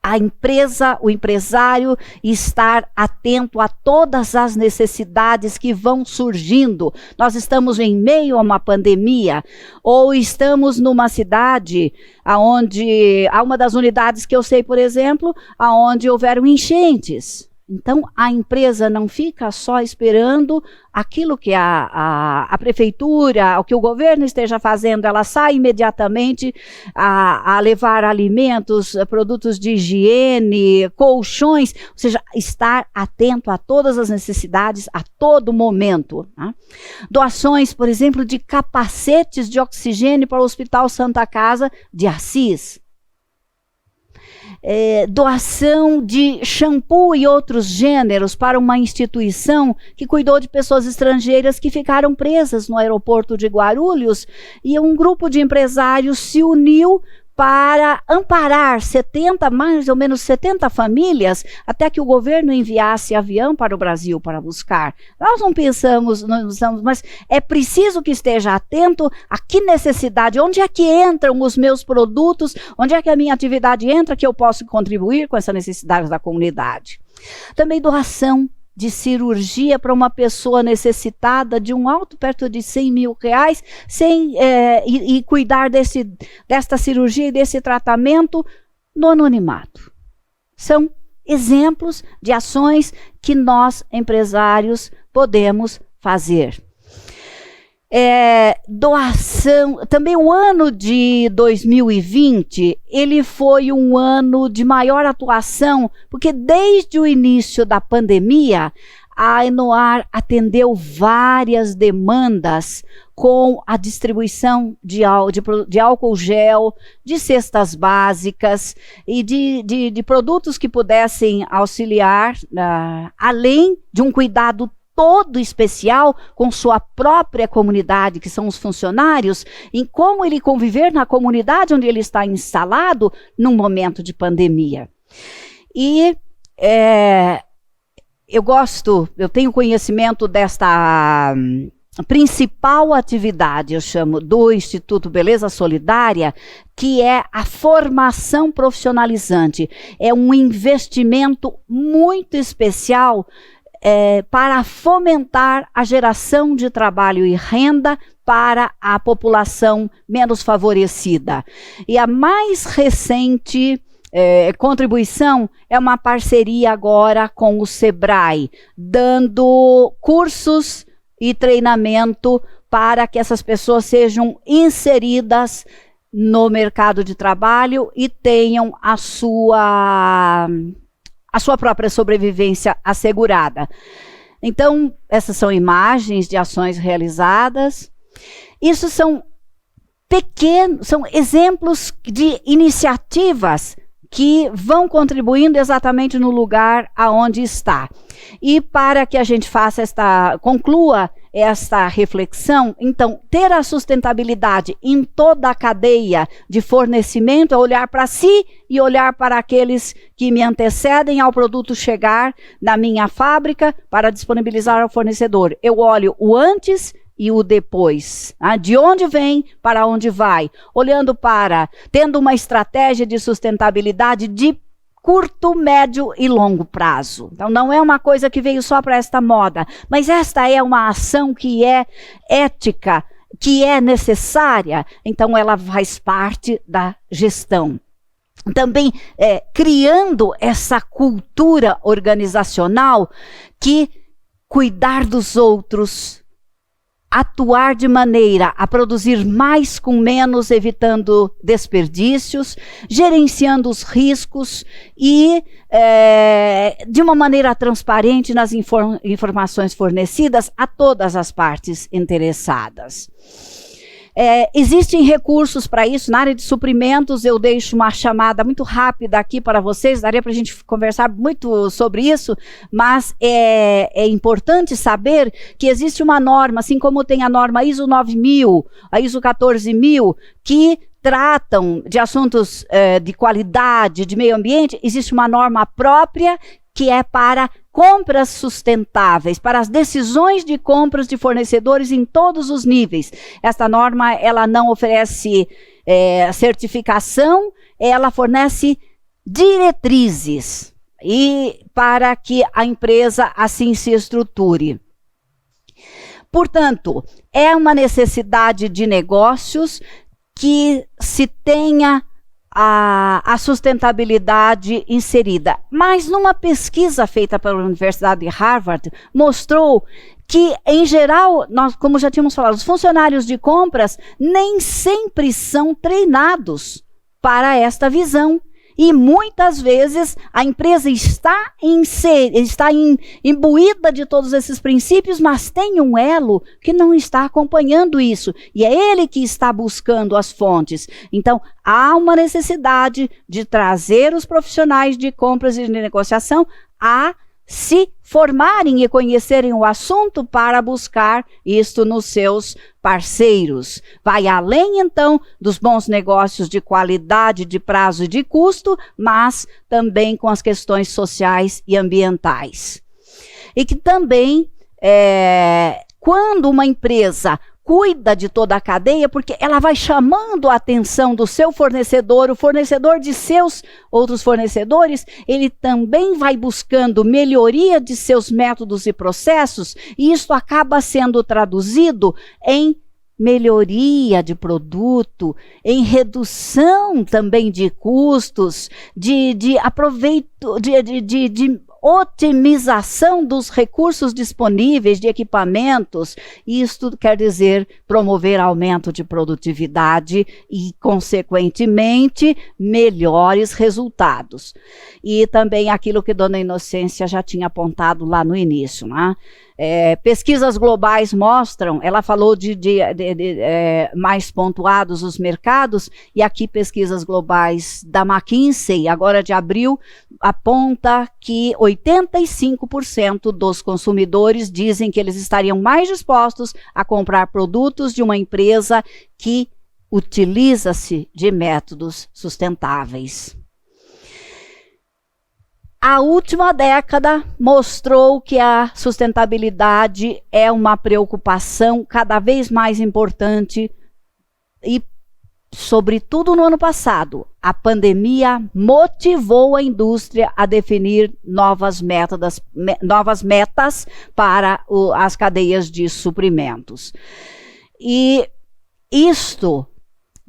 a empresa, o empresário, estar atento a todas as necessidades que vão surgindo. Nós estamos em meio a uma pandemia, ou estamos numa cidade onde há uma das unidades que eu sei, por exemplo, onde houveram enchentes. Então, a empresa não fica só esperando aquilo que a prefeitura, o que o governo esteja fazendo, ela sai imediatamente a levar alimentos, produtos de higiene, colchões, ou seja, estar atento a todas as necessidades a todo momento. Né? Doações, por exemplo, de capacetes de oxigênio para o Hospital Santa Casa de Assis. Doação de shampoo e outros gêneros para uma instituição que cuidou de pessoas estrangeiras que ficaram presas no aeroporto de Guarulhos, e um grupo de empresários se uniu para amparar mais ou menos 70 famílias, até que o governo enviasse avião para o Brasil para buscar. Nós não pensamos, mas é preciso que esteja atento a que necessidade, onde é que entram os meus produtos, onde é que a minha atividade entra, que eu posso contribuir com essa necessidade da comunidade. Também doação de cirurgia para uma pessoa necessitada de um alto perto de 100 mil reais, e cuidar desta cirurgia e desse tratamento no anonimato. São exemplos de ações que nós, empresários, podemos fazer. Doação, também o ano de 2020, ele foi um ano de maior atuação, porque desde o início da pandemia, a Enoar atendeu várias demandas com a distribuição de álcool gel, de cestas básicas e de produtos que pudessem auxiliar, além de um cuidado todo especial com sua própria comunidade, que são os funcionários, em como ele conviver na comunidade onde ele está instalado num momento de pandemia. E eu tenho conhecimento desta principal atividade, eu chamo, do Instituto Beleza Solidária, que é a formação profissionalizante. É um investimento muito especial para fomentar a geração de trabalho e renda para a população menos favorecida. E a mais recente contribuição é uma parceria agora com o Sebrae, dando cursos e treinamento para que essas pessoas sejam inseridas no mercado de trabalho e tenham a sua própria sobrevivência assegurada. Então, essas são imagens de ações realizadas. Isso são exemplos de iniciativas que vão contribuindo exatamente no lugar aonde está. E para que a gente conclua esta reflexão, então, ter a sustentabilidade em toda a cadeia de fornecimento é olhar para si e olhar para aqueles que me antecedem ao produto chegar na minha fábrica para disponibilizar ao fornecedor. Eu olho o antes e o depois, de onde vem para onde vai, tendo uma estratégia de sustentabilidade de curto, médio e longo prazo. Então não é uma coisa que veio só para esta moda, mas esta é uma ação que é ética, que é necessária, então ela faz parte da gestão. Também criando essa cultura organizacional que cuidar dos outros, atuar de maneira a produzir mais com menos, evitando desperdícios, gerenciando os riscos e de uma maneira transparente nas informações fornecidas a todas as partes interessadas. Existem recursos para isso. Na área de suprimentos, eu deixo uma chamada muito rápida aqui para vocês, daria para a gente conversar muito sobre isso, mas é importante saber que existe uma norma, assim como tem a norma ISO 9000, a ISO 14000, que tratam de assuntos de qualidade, de meio ambiente. Existe uma norma própria que é para compras sustentáveis, para as decisões de compras de fornecedores em todos os níveis. Esta norma, ela não oferece certificação, ela fornece diretrizes e para que a empresa assim se estruture. Portanto, é uma necessidade de negócios que se tenha a sustentabilidade inserida. Mas numa pesquisa feita pela Universidade de Harvard, mostrou que, em geral, nós, como já tínhamos falado, os funcionários de compras nem sempre são treinados para esta visão. E muitas vezes a empresa está imbuída de todos esses princípios, mas tem um elo que não está acompanhando isso. E é ele que está buscando as fontes. Então, há uma necessidade de trazer os profissionais de compras e de negociação a se formarem e conhecerem o assunto para buscar isto nos seus parceiros. Vai além, então, dos bons negócios de qualidade, de prazo e de custo, mas também com as questões sociais e ambientais. E que também, quando uma empresa cuida de toda a cadeia, porque ela vai chamando a atenção do seu fornecedor, o fornecedor de seus outros fornecedores, ele também vai buscando melhoria de seus métodos e processos, e isso acaba sendo traduzido em melhoria de produto, em redução também de custos, de aproveito, de otimização dos recursos disponíveis de equipamentos. Isto quer dizer promover aumento de produtividade e, consequentemente, melhores resultados. E também aquilo que Dona Inocência já tinha apontado lá no início, né? Pesquisas globais mostram, ela falou de mais pontuados os mercados, e aqui pesquisas globais da McKinsey, agora de abril, aponta que 85% dos consumidores dizem que eles estariam mais dispostos a comprar produtos de uma empresa que utiliza-se de métodos sustentáveis. A última década mostrou que a sustentabilidade é uma preocupação cada vez mais importante e, sobretudo no ano passado, a pandemia motivou a indústria a definir novas metas para as cadeias de suprimentos. E isto,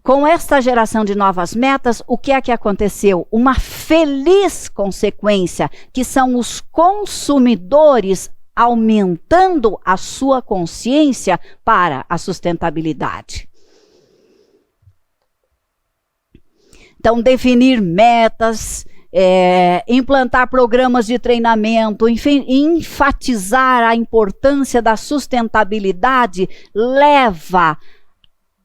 com esta geração de novas metas, o que é que aconteceu? Uma feliz consequência, que são os consumidores aumentando a sua consciência para a sustentabilidade. Então, definir metas, implantar programas de treinamento, enfim, enfatizar a importância da sustentabilidade leva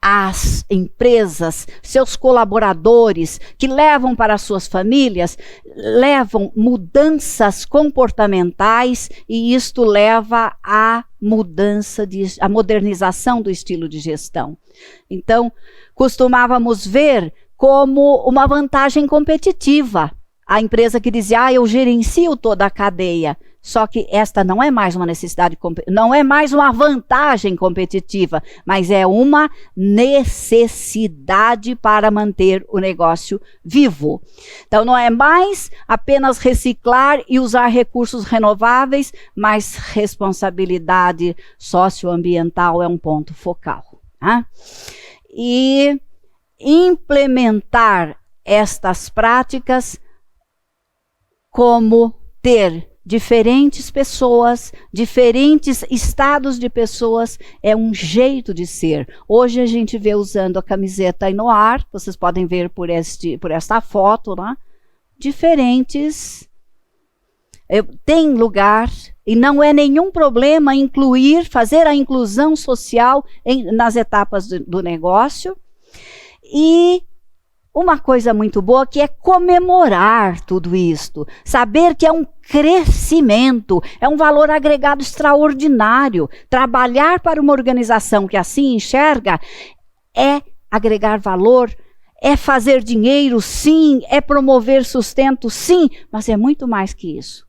as empresas, seus colaboradores, que levam para suas famílias, levam mudanças comportamentais, e isto leva à à modernização do estilo de gestão. Então, costumávamos ver como uma vantagem competitiva a empresa que dizia, eu gerencio toda a cadeia. Só que esta não é mais uma necessidade, não é mais uma vantagem competitiva, mas é uma necessidade para manter o negócio vivo. Então, não é mais apenas reciclar e usar recursos renováveis, mas responsabilidade socioambiental é um ponto focal. Tá? E implementar estas práticas como ter diferentes pessoas, diferentes estados de pessoas, é um jeito de ser. Hoje a gente vê usando a camiseta Ainoar, vocês podem ver por esta foto, né? Diferentes. Tem lugar, e não é nenhum problema fazer a inclusão social nas etapas do negócio. E uma coisa muito boa que é comemorar tudo isto, saber que é um crescimento, é um valor agregado extraordinário. Trabalhar para uma organização que assim enxerga é agregar valor, é fazer dinheiro, sim, é promover sustento, sim, mas é muito mais que isso.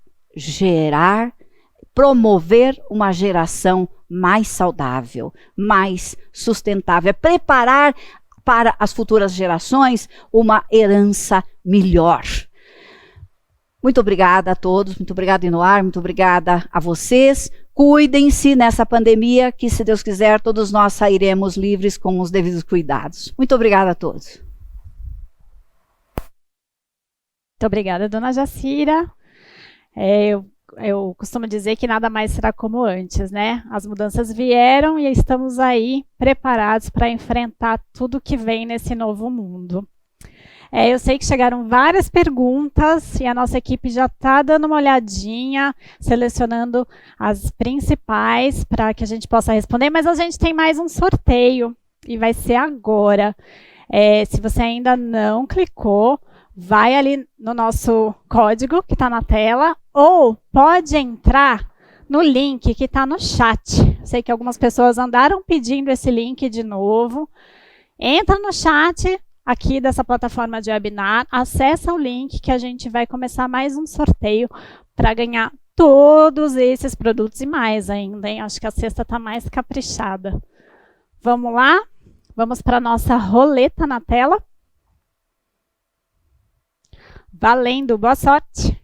Promover uma geração mais saudável, mais sustentável, preparar para as futuras gerações uma herança melhor. Muito obrigada a todos, muito obrigada, Inoar, muito obrigada a vocês. Cuidem-se nessa pandemia, que, se Deus quiser, todos nós sairemos livres com os devidos cuidados. Muito obrigada a todos. Muito obrigada, dona Jacira. Eu costumo dizer que nada mais será como antes, né? As mudanças vieram e estamos aí preparados para enfrentar tudo que vem nesse novo mundo. Eu sei que chegaram várias perguntas e a nossa equipe já está dando uma olhadinha, selecionando as principais para que a gente possa responder, mas a gente tem mais um sorteio e vai ser agora. Se você ainda não clicou, vai ali no nosso código que está na tela ou pode entrar no link que está no chat. Sei que algumas pessoas andaram pedindo esse link de novo. Entra no chat aqui dessa plataforma de webinar, acessa o link que a gente vai começar mais um sorteio para ganhar todos esses produtos e mais ainda, hein? Acho que a cesta está mais caprichada. Vamos lá? Vamos para a nossa roleta na tela. Valendo, boa sorte!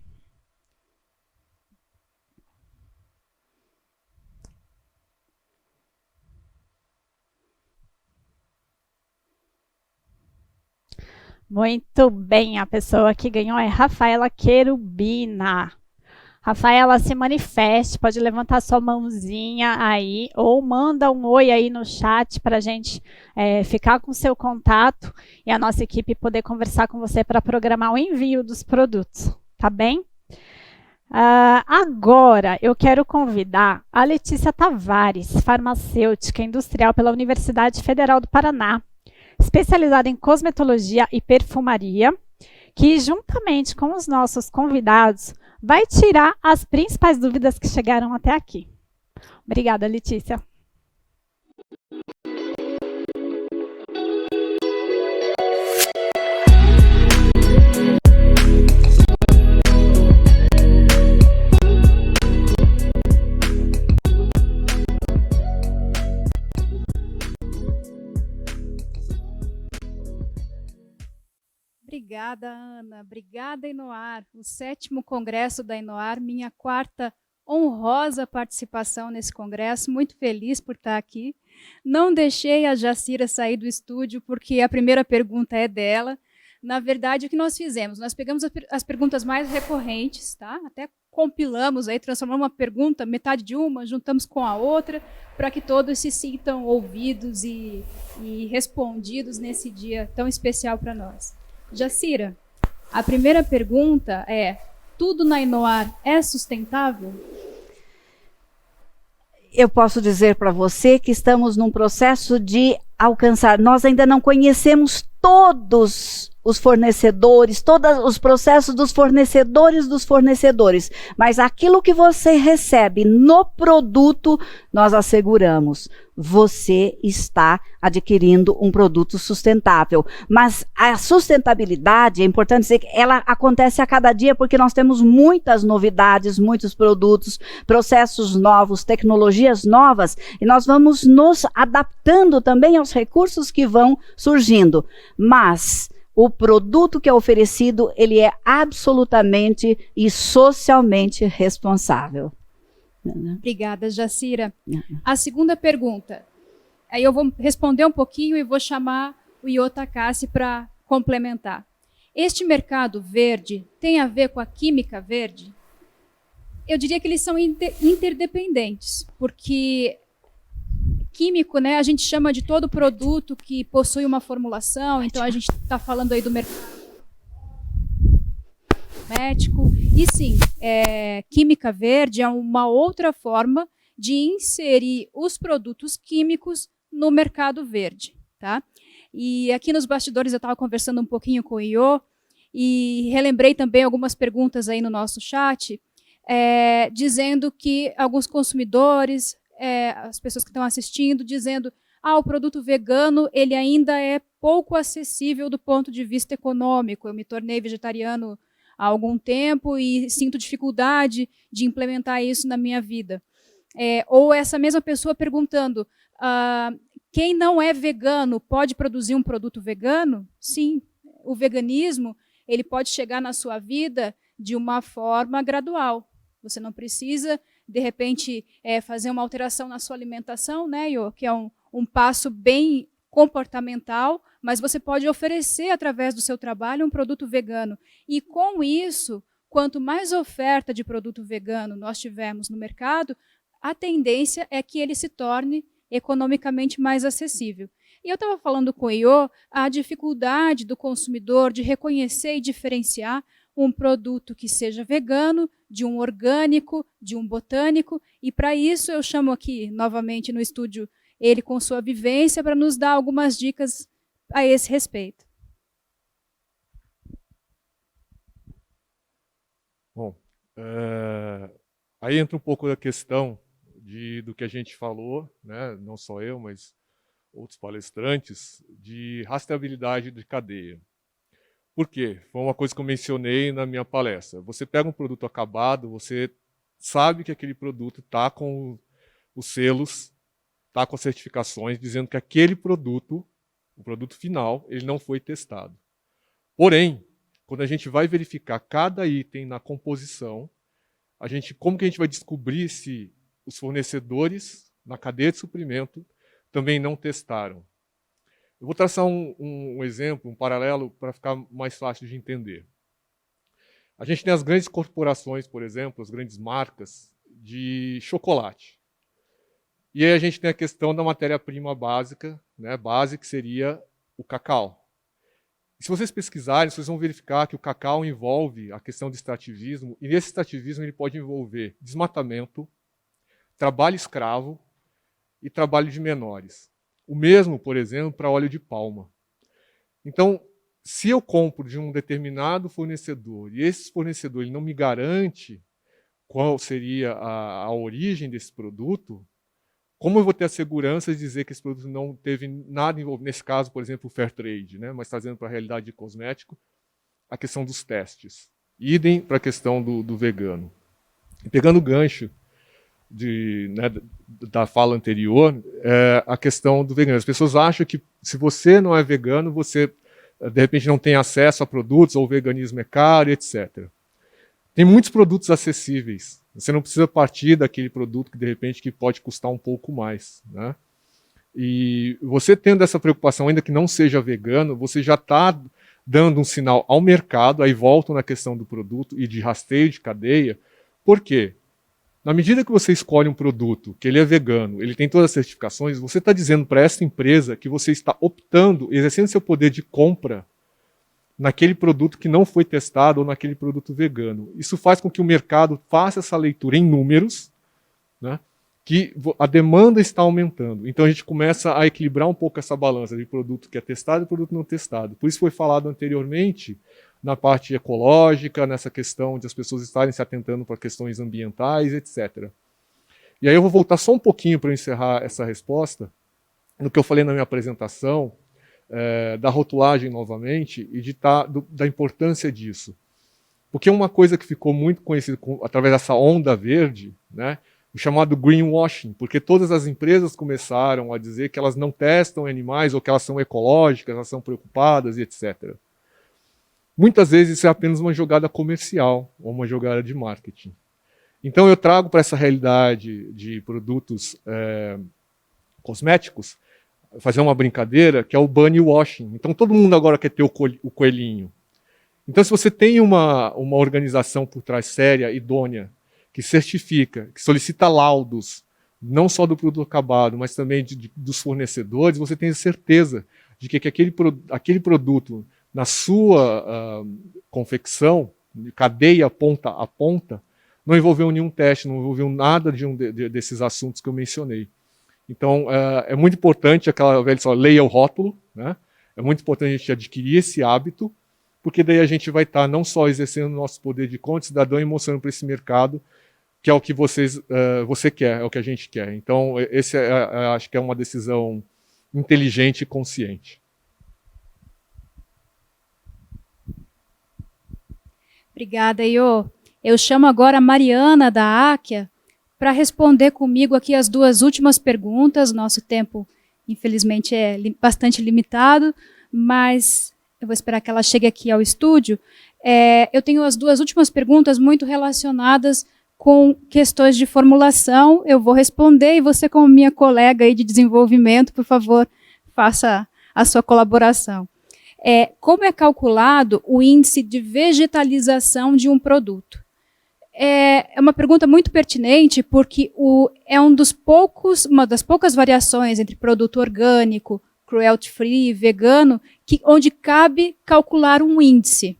Muito bem, a pessoa que ganhou é Rafaela Querubina. Rafaela, se manifeste, pode levantar sua mãozinha aí, ou manda um oi aí no chat para a gente ficar com o seu contato e a nossa equipe poder conversar com você para programar o envio dos produtos, tá bem? Agora, eu quero convidar a Letícia Tavares, farmacêutica industrial pela Universidade Federal do Paraná, especializada em cosmetologia e perfumaria, que juntamente com os nossos convidados vai tirar as principais dúvidas que chegaram até aqui. Obrigada, Letícia. Obrigada, Ana. Obrigada, Inoar. O 7º Congresso da Inoar, minha 4ª honrosa participação nesse congresso. Muito feliz por estar aqui. Não deixei a Jacira sair do estúdio, porque a primeira pergunta é dela. Na verdade, o que nós fizemos? Nós pegamos as perguntas mais recorrentes, tá? Até compilamos, aí, transformamos uma pergunta, metade de uma, juntamos com a outra, para que todos se sintam ouvidos e respondidos nesse dia tão especial para nós. Jacira, a primeira pergunta é: tudo na Inoar é sustentável? Eu posso dizer para você que estamos num processo de alcançar. Nós ainda não conhecemos todos os fornecedores, todos os processos dos fornecedores, mas aquilo que você recebe no produto, nós asseguramos, você está adquirindo um produto sustentável. Mas a sustentabilidade, é importante dizer que ela acontece a cada dia, porque nós temos muitas novidades, muitos produtos, processos novos, tecnologias novas, e nós vamos nos adaptando também aos recursos que vão surgindo. Mas o produto que é oferecido, ele é absolutamente e socialmente responsável. Obrigada, Jacira. A segunda pergunta, aí eu vou responder um pouquinho e vou chamar o Iô Takassi para complementar. Este mercado verde tem a ver com a química verde? Eu diria que eles são interdependentes, porque químico, né, a gente chama de todo produto que possui uma formulação, então a gente está falando aí do mercado cosmético, e sim, química verde é uma outra forma de inserir os produtos químicos no mercado verde, tá? E aqui nos bastidores eu estava conversando um pouquinho com o Iô, e relembrei também algumas perguntas aí no nosso chat, dizendo que alguns consumidores, as pessoas que estão assistindo, dizendo: o produto vegano ele ainda é pouco acessível do ponto de vista econômico. Eu me tornei vegetariano há algum tempo e sinto dificuldade de implementar isso na minha vida. Ou essa mesma pessoa perguntando: quem não é vegano pode produzir um produto vegano? Sim, o veganismo ele pode chegar na sua vida de uma forma gradual. Você não precisa, de repente, fazer uma alteração na sua alimentação, né, Iô, que é um passo bem comportamental, mas você pode oferecer, através do seu trabalho, um produto vegano. E, com isso, quanto mais oferta de produto vegano nós tivermos no mercado, a tendência é que ele se torne economicamente mais acessível. E eu estava falando com o Iô a dificuldade do consumidor de reconhecer e diferenciar um produto que seja vegano, de um orgânico, de um botânico, e para isso eu chamo aqui, novamente no estúdio, ele com sua vivência, para nos dar algumas dicas a esse respeito. Bom, aí entra um pouco da questão do que a gente falou, né, não só eu, mas outros palestrantes, de rastreabilidade de cadeia. Por quê? Foi uma coisa que eu mencionei na minha palestra. Você pega um produto acabado, você sabe que aquele produto está com os selos, está com as certificações, dizendo que aquele produto, o produto final, ele não foi testado. Porém, quando a gente vai verificar cada item na composição, como que a gente vai descobrir se os fornecedores na cadeia de suprimento também não testaram? Eu vou traçar um exemplo, um paralelo, para ficar mais fácil de entender. A gente tem as grandes corporações, por exemplo, as grandes marcas de chocolate. E aí a gente tem a questão da matéria-prima básica, né, base, que seria o cacau. E se vocês pesquisarem, vocês vão verificar que o cacau envolve a questão do extrativismo, e nesse extrativismo ele pode envolver desmatamento, trabalho escravo e trabalho de menores. O mesmo, por exemplo, para óleo de palma. Então, se eu compro de um determinado fornecedor e esse fornecedor ele não me garante qual seria a origem desse produto, como eu vou ter a segurança de dizer que esse produto não teve nada envolvido? Nesse caso, por exemplo, o Fair Trade, né? Mas trazendo para a realidade de cosmético, a questão dos testes. Idem para a questão do vegano. E pegando o gancho da fala anterior, a questão do vegano. As pessoas acham que se você não é vegano, você de repente não tem acesso a produtos, ou o veganismo é caro, etc. Tem muitos produtos acessíveis. Você não precisa partir daquele produto que de repente que pode custar um pouco mais, né? E você tendo essa preocupação, ainda que não seja vegano, você já está dando um sinal ao mercado, aí volto na questão do produto e de rastreio de cadeia. Por quê? Na medida que você escolhe um produto que ele é vegano, ele tem todas as certificações, você está dizendo para essa empresa que você está optando, exercendo seu poder de compra naquele produto que não foi testado ou naquele produto vegano. Isso faz com que o mercado faça essa leitura em números, né, que a demanda está aumentando. Então a gente começa a equilibrar um pouco essa balança de produto que é testado e produto não testado. Por isso foi falado anteriormente na parte ecológica, nessa questão de as pessoas estarem se atentando para questões ambientais, etc. E aí eu vou voltar só um pouquinho para encerrar essa resposta, no que eu falei na minha apresentação, da rotulagem novamente, e da importância disso. Porque uma coisa que ficou muito conhecida através dessa onda verde, né, o chamado greenwashing, porque todas as empresas começaram a dizer que elas não testam animais, ou que elas são ecológicas, elas são preocupadas, e etc. Muitas vezes isso é apenas uma jogada comercial, ou uma jogada de marketing. Então eu trago para essa realidade de produtos cosméticos, fazer uma brincadeira, que é o bunny washing. Então todo mundo agora quer ter o coelhinho. Então se você tem uma organização por trás séria, idônea, que certifica, que solicita laudos, não só do produto acabado, mas também dos fornecedores, você tem certeza de que aquele produto, na sua confecção, cadeia ponta a ponta, não envolveu nenhum teste, não envolveu nada desses assuntos que eu mencionei. Então, é muito importante aquela velha história, leia o rótulo, né? É muito importante a gente adquirir esse hábito, porque daí a gente vai estar não só exercendo o nosso poder de conta cidadão e mostrando para esse mercado que é o que você quer, é o que a gente quer. Então, esse acho que é uma decisão inteligente e consciente. Obrigada, Iô. Eu chamo agora a Mariana, da Áquia, para responder comigo aqui as duas últimas perguntas. Nosso tempo, infelizmente, é bastante limitado, mas eu vou esperar que ela chegue aqui ao estúdio. Eu tenho as duas últimas perguntas muito relacionadas com questões de formulação. Eu vou responder e você, como minha colega aí de desenvolvimento, por favor, faça a sua colaboração. Como é calculado o índice de vegetalização de um produto? É uma pergunta muito pertinente, porque é uma das poucas variações entre produto orgânico, cruelty-free, vegano, onde cabe calcular um índice.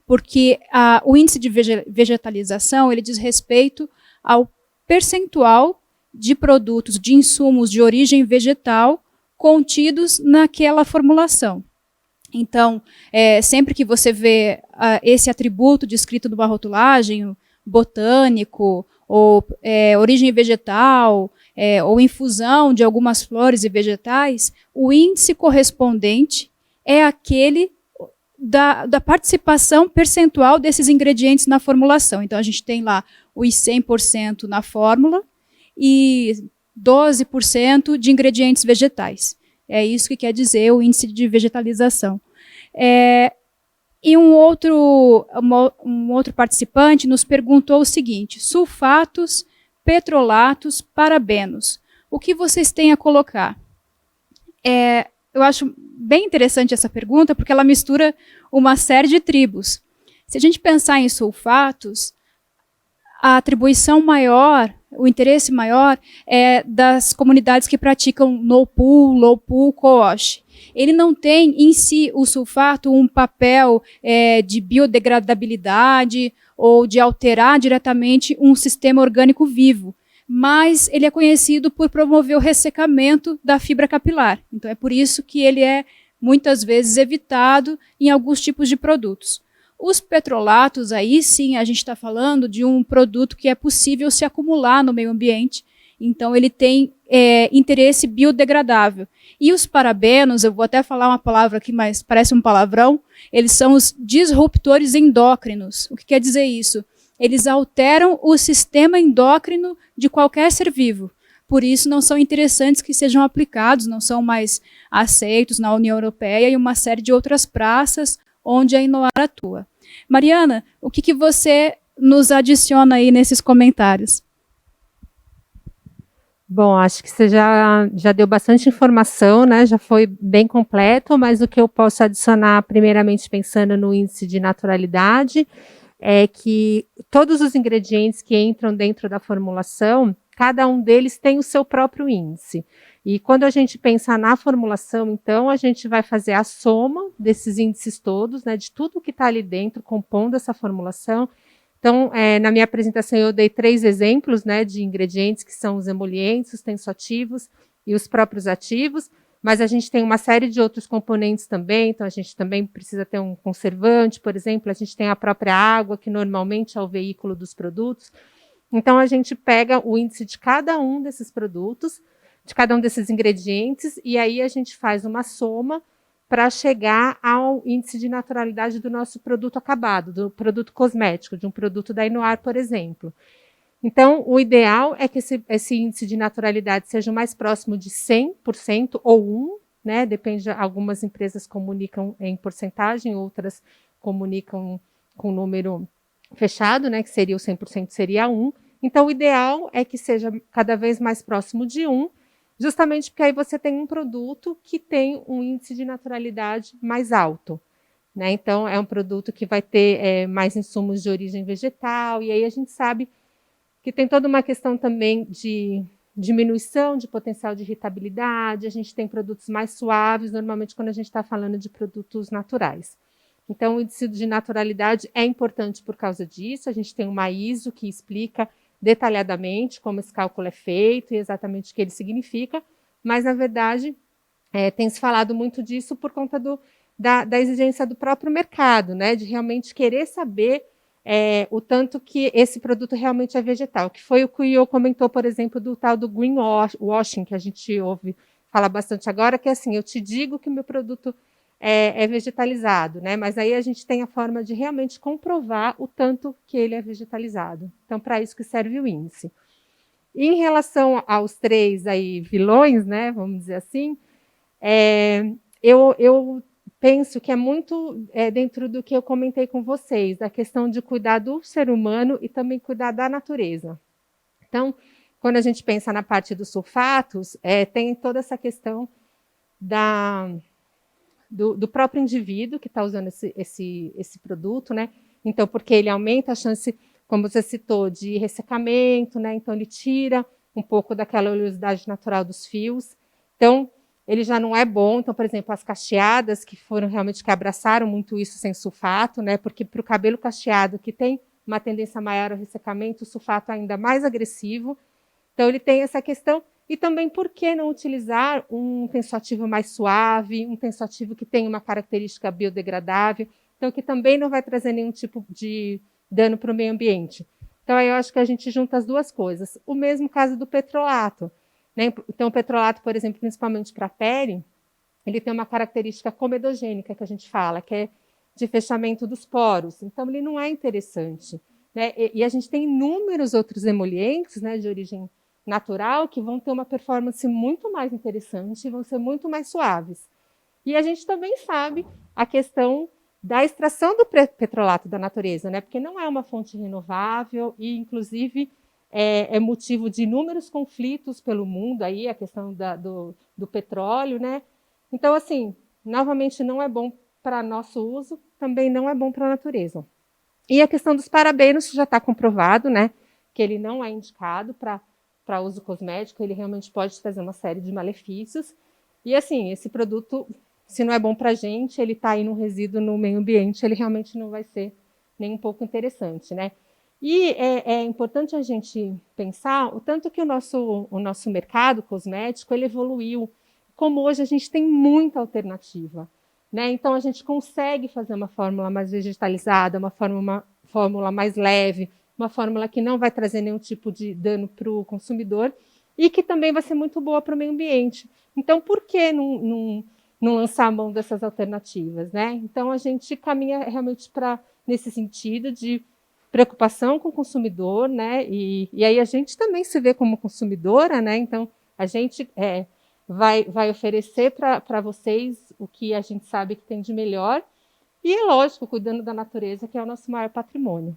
Porque o índice de vegetalização ele diz respeito ao percentual de produtos, de insumos de origem vegetal contidos naquela formulação. Então, sempre que você vê esse atributo descrito numa rotulagem, botânico, ou origem vegetal, ou infusão de algumas flores e vegetais, o índice correspondente é aquele da participação percentual desses ingredientes na formulação. Então, a gente tem lá os 100% na fórmula e 12% de ingredientes vegetais. É isso que quer dizer o índice de vegetalização. E um outro participante nos perguntou o seguinte: sulfatos, petrolatos, parabenos. O que vocês têm a colocar? Eu acho bem interessante essa pergunta, porque ela mistura uma série de tribos. Se a gente pensar em sulfatos, a atribuição maior, o interesse maior é das comunidades que praticam no-pull, low-pull, co-wash. Ele não tem em si, o sulfato, um papel de biodegradabilidade ou de alterar diretamente um sistema orgânico vivo, mas ele é conhecido por promover o ressecamento da fibra capilar. Então, é por isso que ele é, muitas vezes, evitado em alguns tipos de produtos. Os petrolatos, aí sim, a gente está falando de um produto que é possível se acumular no meio ambiente, então ele tem interesse biodegradável. E os parabenos, eu vou até falar uma palavra aqui, mas parece um palavrão, eles são os disruptores endócrinos. O que quer dizer isso? Eles alteram o sistema endócrino de qualquer ser vivo. Por isso, não são interessantes que sejam aplicados, não são mais aceitos na União Europeia e uma série de outras praças onde a Inoar atua. Mariana, o que você nos adiciona aí nesses comentários? Bom, acho que você já deu bastante informação, né? Já foi bem completo, mas o que eu posso adicionar, primeiramente pensando no índice de naturalidade, é que todos os ingredientes que entram dentro da formulação, cada um deles tem o seu próprio índice. E quando a gente pensa na formulação, então, a gente vai fazer a soma desses índices todos, né, de tudo que está ali dentro, compondo essa formulação. Então, na minha apresentação, eu dei 3 exemplos, né, de ingredientes, que são os emolientes, os tensoativos e os próprios ativos, mas a gente tem uma série de outros componentes também, então a gente também precisa ter um conservante, por exemplo, a gente tem a própria água, que normalmente é o veículo dos produtos. Então, a gente pega o índice de cada um desses produtos, de cada um desses ingredientes, e aí a gente faz uma soma para chegar ao índice de naturalidade do nosso produto acabado, do produto cosmético, de um produto da Inoar, por exemplo. Então, o ideal é que esse índice de naturalidade seja o mais próximo de 100% ou 1, né? Depende, algumas empresas comunicam em porcentagem, outras comunicam com número fechado, né? Que seria o 100%, seria 1. Então, o ideal é que seja cada vez mais próximo de 1, justamente porque aí você tem um produto que tem um índice de naturalidade mais alto, né? Então, é um produto que vai ter mais insumos de origem vegetal, e aí a gente sabe que tem toda uma questão também de diminuição de potencial de irritabilidade, a gente tem produtos mais suaves, normalmente quando a gente está falando de produtos naturais. Então, o índice de naturalidade é importante por causa disso, a gente tem uma ISO que explica detalhadamente como esse cálculo é feito e exatamente o que ele significa, mas, na verdade, tem se falado muito disso por conta da exigência do próprio mercado, né, de realmente querer saber o tanto que esse produto realmente é vegetal, que foi o que o Iô comentou, por exemplo, do tal do greenwashing, que a gente ouve falar bastante agora, que é assim, eu te digo que o meu produto é vegetalizado, né? Mas aí a gente tem a forma de realmente comprovar o tanto que ele é vegetalizado. Então, para isso que serve o índice. E em relação aos 3 aí vilões, né, vamos dizer assim, eu penso que é muito dentro do que eu comentei com vocês, a questão de cuidar do ser humano e também cuidar da natureza. Então, quando a gente pensa na parte dos sulfatos, tem toda essa questão do próprio indivíduo que está usando esse produto, né? Então, porque ele aumenta a chance, como você citou, de ressecamento, né? Então, ele tira um pouco daquela oleosidade natural dos fios. Então, ele já não é bom. Então, por exemplo, as cacheadas, que foram realmente que abraçaram muito isso sem sulfato, né? Porque para o cabelo cacheado, que tem uma tendência maior ao ressecamento, o sulfato é ainda mais agressivo. Então, ele tem essa questão. E também, por que não utilizar um tensoativo mais suave, um tensoativo que tem uma característica biodegradável, então que também não vai trazer nenhum tipo de dano para o meio ambiente. Então, aí eu acho que a gente junta as duas coisas. O mesmo caso do petrolato, né? Então, o petrolato, por exemplo, principalmente para a pele, ele tem uma característica comedogênica, que a gente fala, que é de fechamento dos poros. Então, ele não é interessante, né? E a gente tem inúmeros outros emolientes, né, de origem natural, que vão ter uma performance muito mais interessante e vão ser muito mais suaves. E a gente também sabe a questão da extração do petrolato da natureza, né? Porque não é uma fonte renovável e, inclusive, é motivo de inúmeros conflitos pelo mundo, aí, a questão do petróleo, né? Então, assim, novamente, não é bom para nosso uso, também não é bom para a natureza. E a questão dos parabenos já está comprovado, né? Que ele não é indicado para uso cosmético, ele realmente pode trazer uma série de malefícios. E, assim, esse produto, se não é bom para a gente, ele está aí no resíduo no meio ambiente, ele realmente não vai ser nem um pouco interessante, né? E é importante a gente pensar o tanto que o nosso mercado cosmético ele evoluiu, como hoje a gente tem muita alternativa, né? Então, a gente consegue fazer uma fórmula mais vegetalizada, uma fórmula mais leve, uma fórmula que não vai trazer nenhum tipo de dano para o consumidor e que também vai ser muito boa para o meio ambiente. Então, por que não lançar a mão dessas alternativas, né? Então, a gente caminha realmente nesse sentido de preocupação com o consumidor, né? E aí a gente também se vê como consumidora, né? Então, a gente vai oferecer para vocês o que a gente sabe que tem de melhor e, é lógico, cuidando da natureza, que é o nosso maior patrimônio.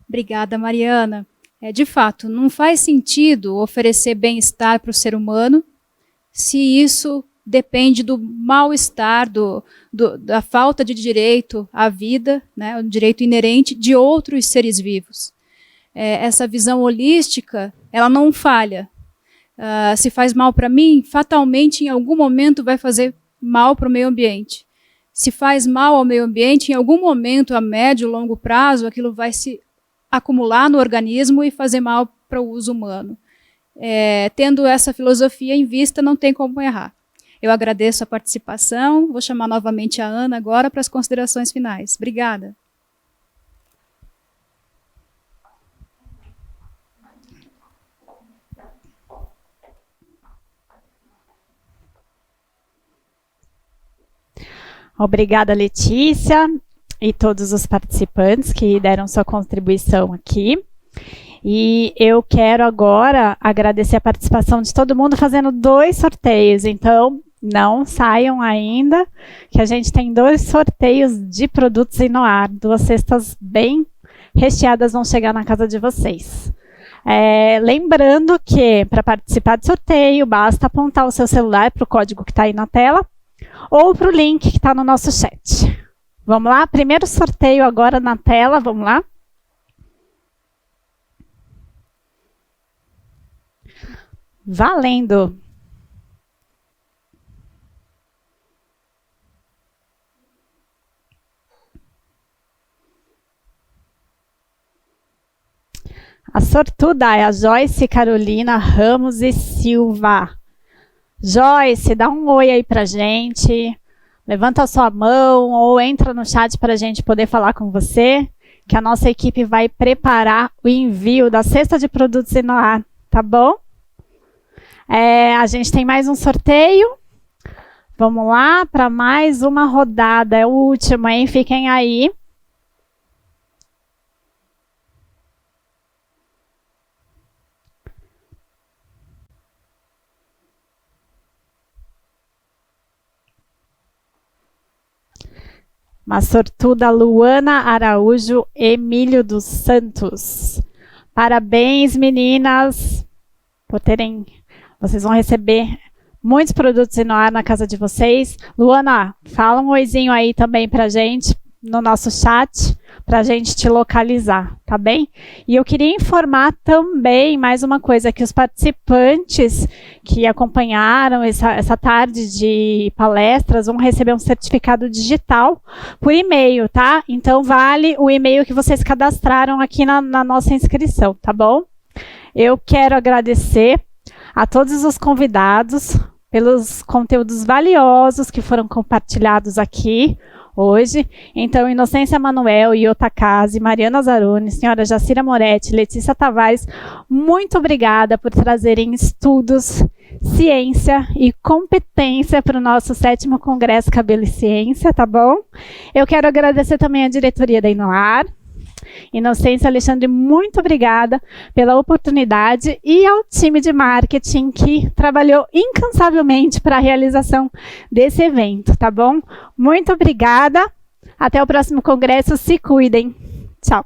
Obrigada, Mariana. De fato, não faz sentido oferecer bem-estar para o ser humano se isso depende do mal-estar, da falta de direito à vida, né, o direito inerente de outros seres vivos. Essa visão holística, ela não falha. Se faz mal para mim, fatalmente, em algum momento, vai fazer mal para o meio ambiente. Se faz mal ao meio ambiente, em algum momento, a médio e longo prazo, aquilo vai se acumular no organismo e fazer mal para o uso humano. Tendo essa filosofia em vista, não tem como errar. Eu agradeço a participação, vou chamar novamente a Ana agora para as considerações finais. Obrigada. Obrigada, Letícia, e todos os participantes que deram sua contribuição aqui. E eu quero agora agradecer a participação de todo mundo fazendo 2 sorteios. Então, não saiam ainda, que a gente tem 2 sorteios de produtos Inoar. 2 cestas bem recheadas vão chegar na casa de vocês. Lembrando que para participar do sorteio, basta apontar o seu celular para o código que está aí na tela ou para o link que está no nosso chat. Vamos lá? Primeiro sorteio agora na tela, vamos lá? Valendo! A sortuda é a Joyce Carolina Ramos e Silva. Joyce, dá um oi aí pra gente. Levanta a sua mão ou entra no chat para a gente poder falar com você, que a nossa equipe vai preparar o envio da cesta de produtos Inoar, tá bom? A gente tem mais um sorteio. Vamos lá para mais uma rodada. É o último, hein? Fiquem aí. Uma sortuda Luana Araújo Emílio dos Santos. Parabéns, meninas, por terem... Vocês vão receber muitos produtos Inoar na casa de vocês. Luana, fala um oizinho aí também pra gente, no nosso chat, pra gente te localizar, tá bem? E eu queria informar também mais uma coisa, que os participantes que acompanharam essa tarde de palestras vão receber um certificado digital por e-mail, tá? Então vale o e-mail que vocês cadastraram aqui na nossa inscrição, tá bom? Eu quero agradecer a todos os convidados pelos conteúdos valiosos que foram compartilhados aqui hoje. Então, Inocência Manuel, Iota Kazi, Mariana Zaroni, senhora Jacira Moretti, Letícia Tavares, muito obrigada por trazerem estudos, ciência e competência para o nosso 7º Congresso Cabelo e Ciência, tá bom? Eu quero agradecer também a diretoria da Inoar. Inocência, Alexandre, muito obrigada pela oportunidade, e ao time de marketing que trabalhou incansavelmente para a realização desse evento, tá bom? Muito obrigada, até o próximo congresso, se cuidem. Tchau.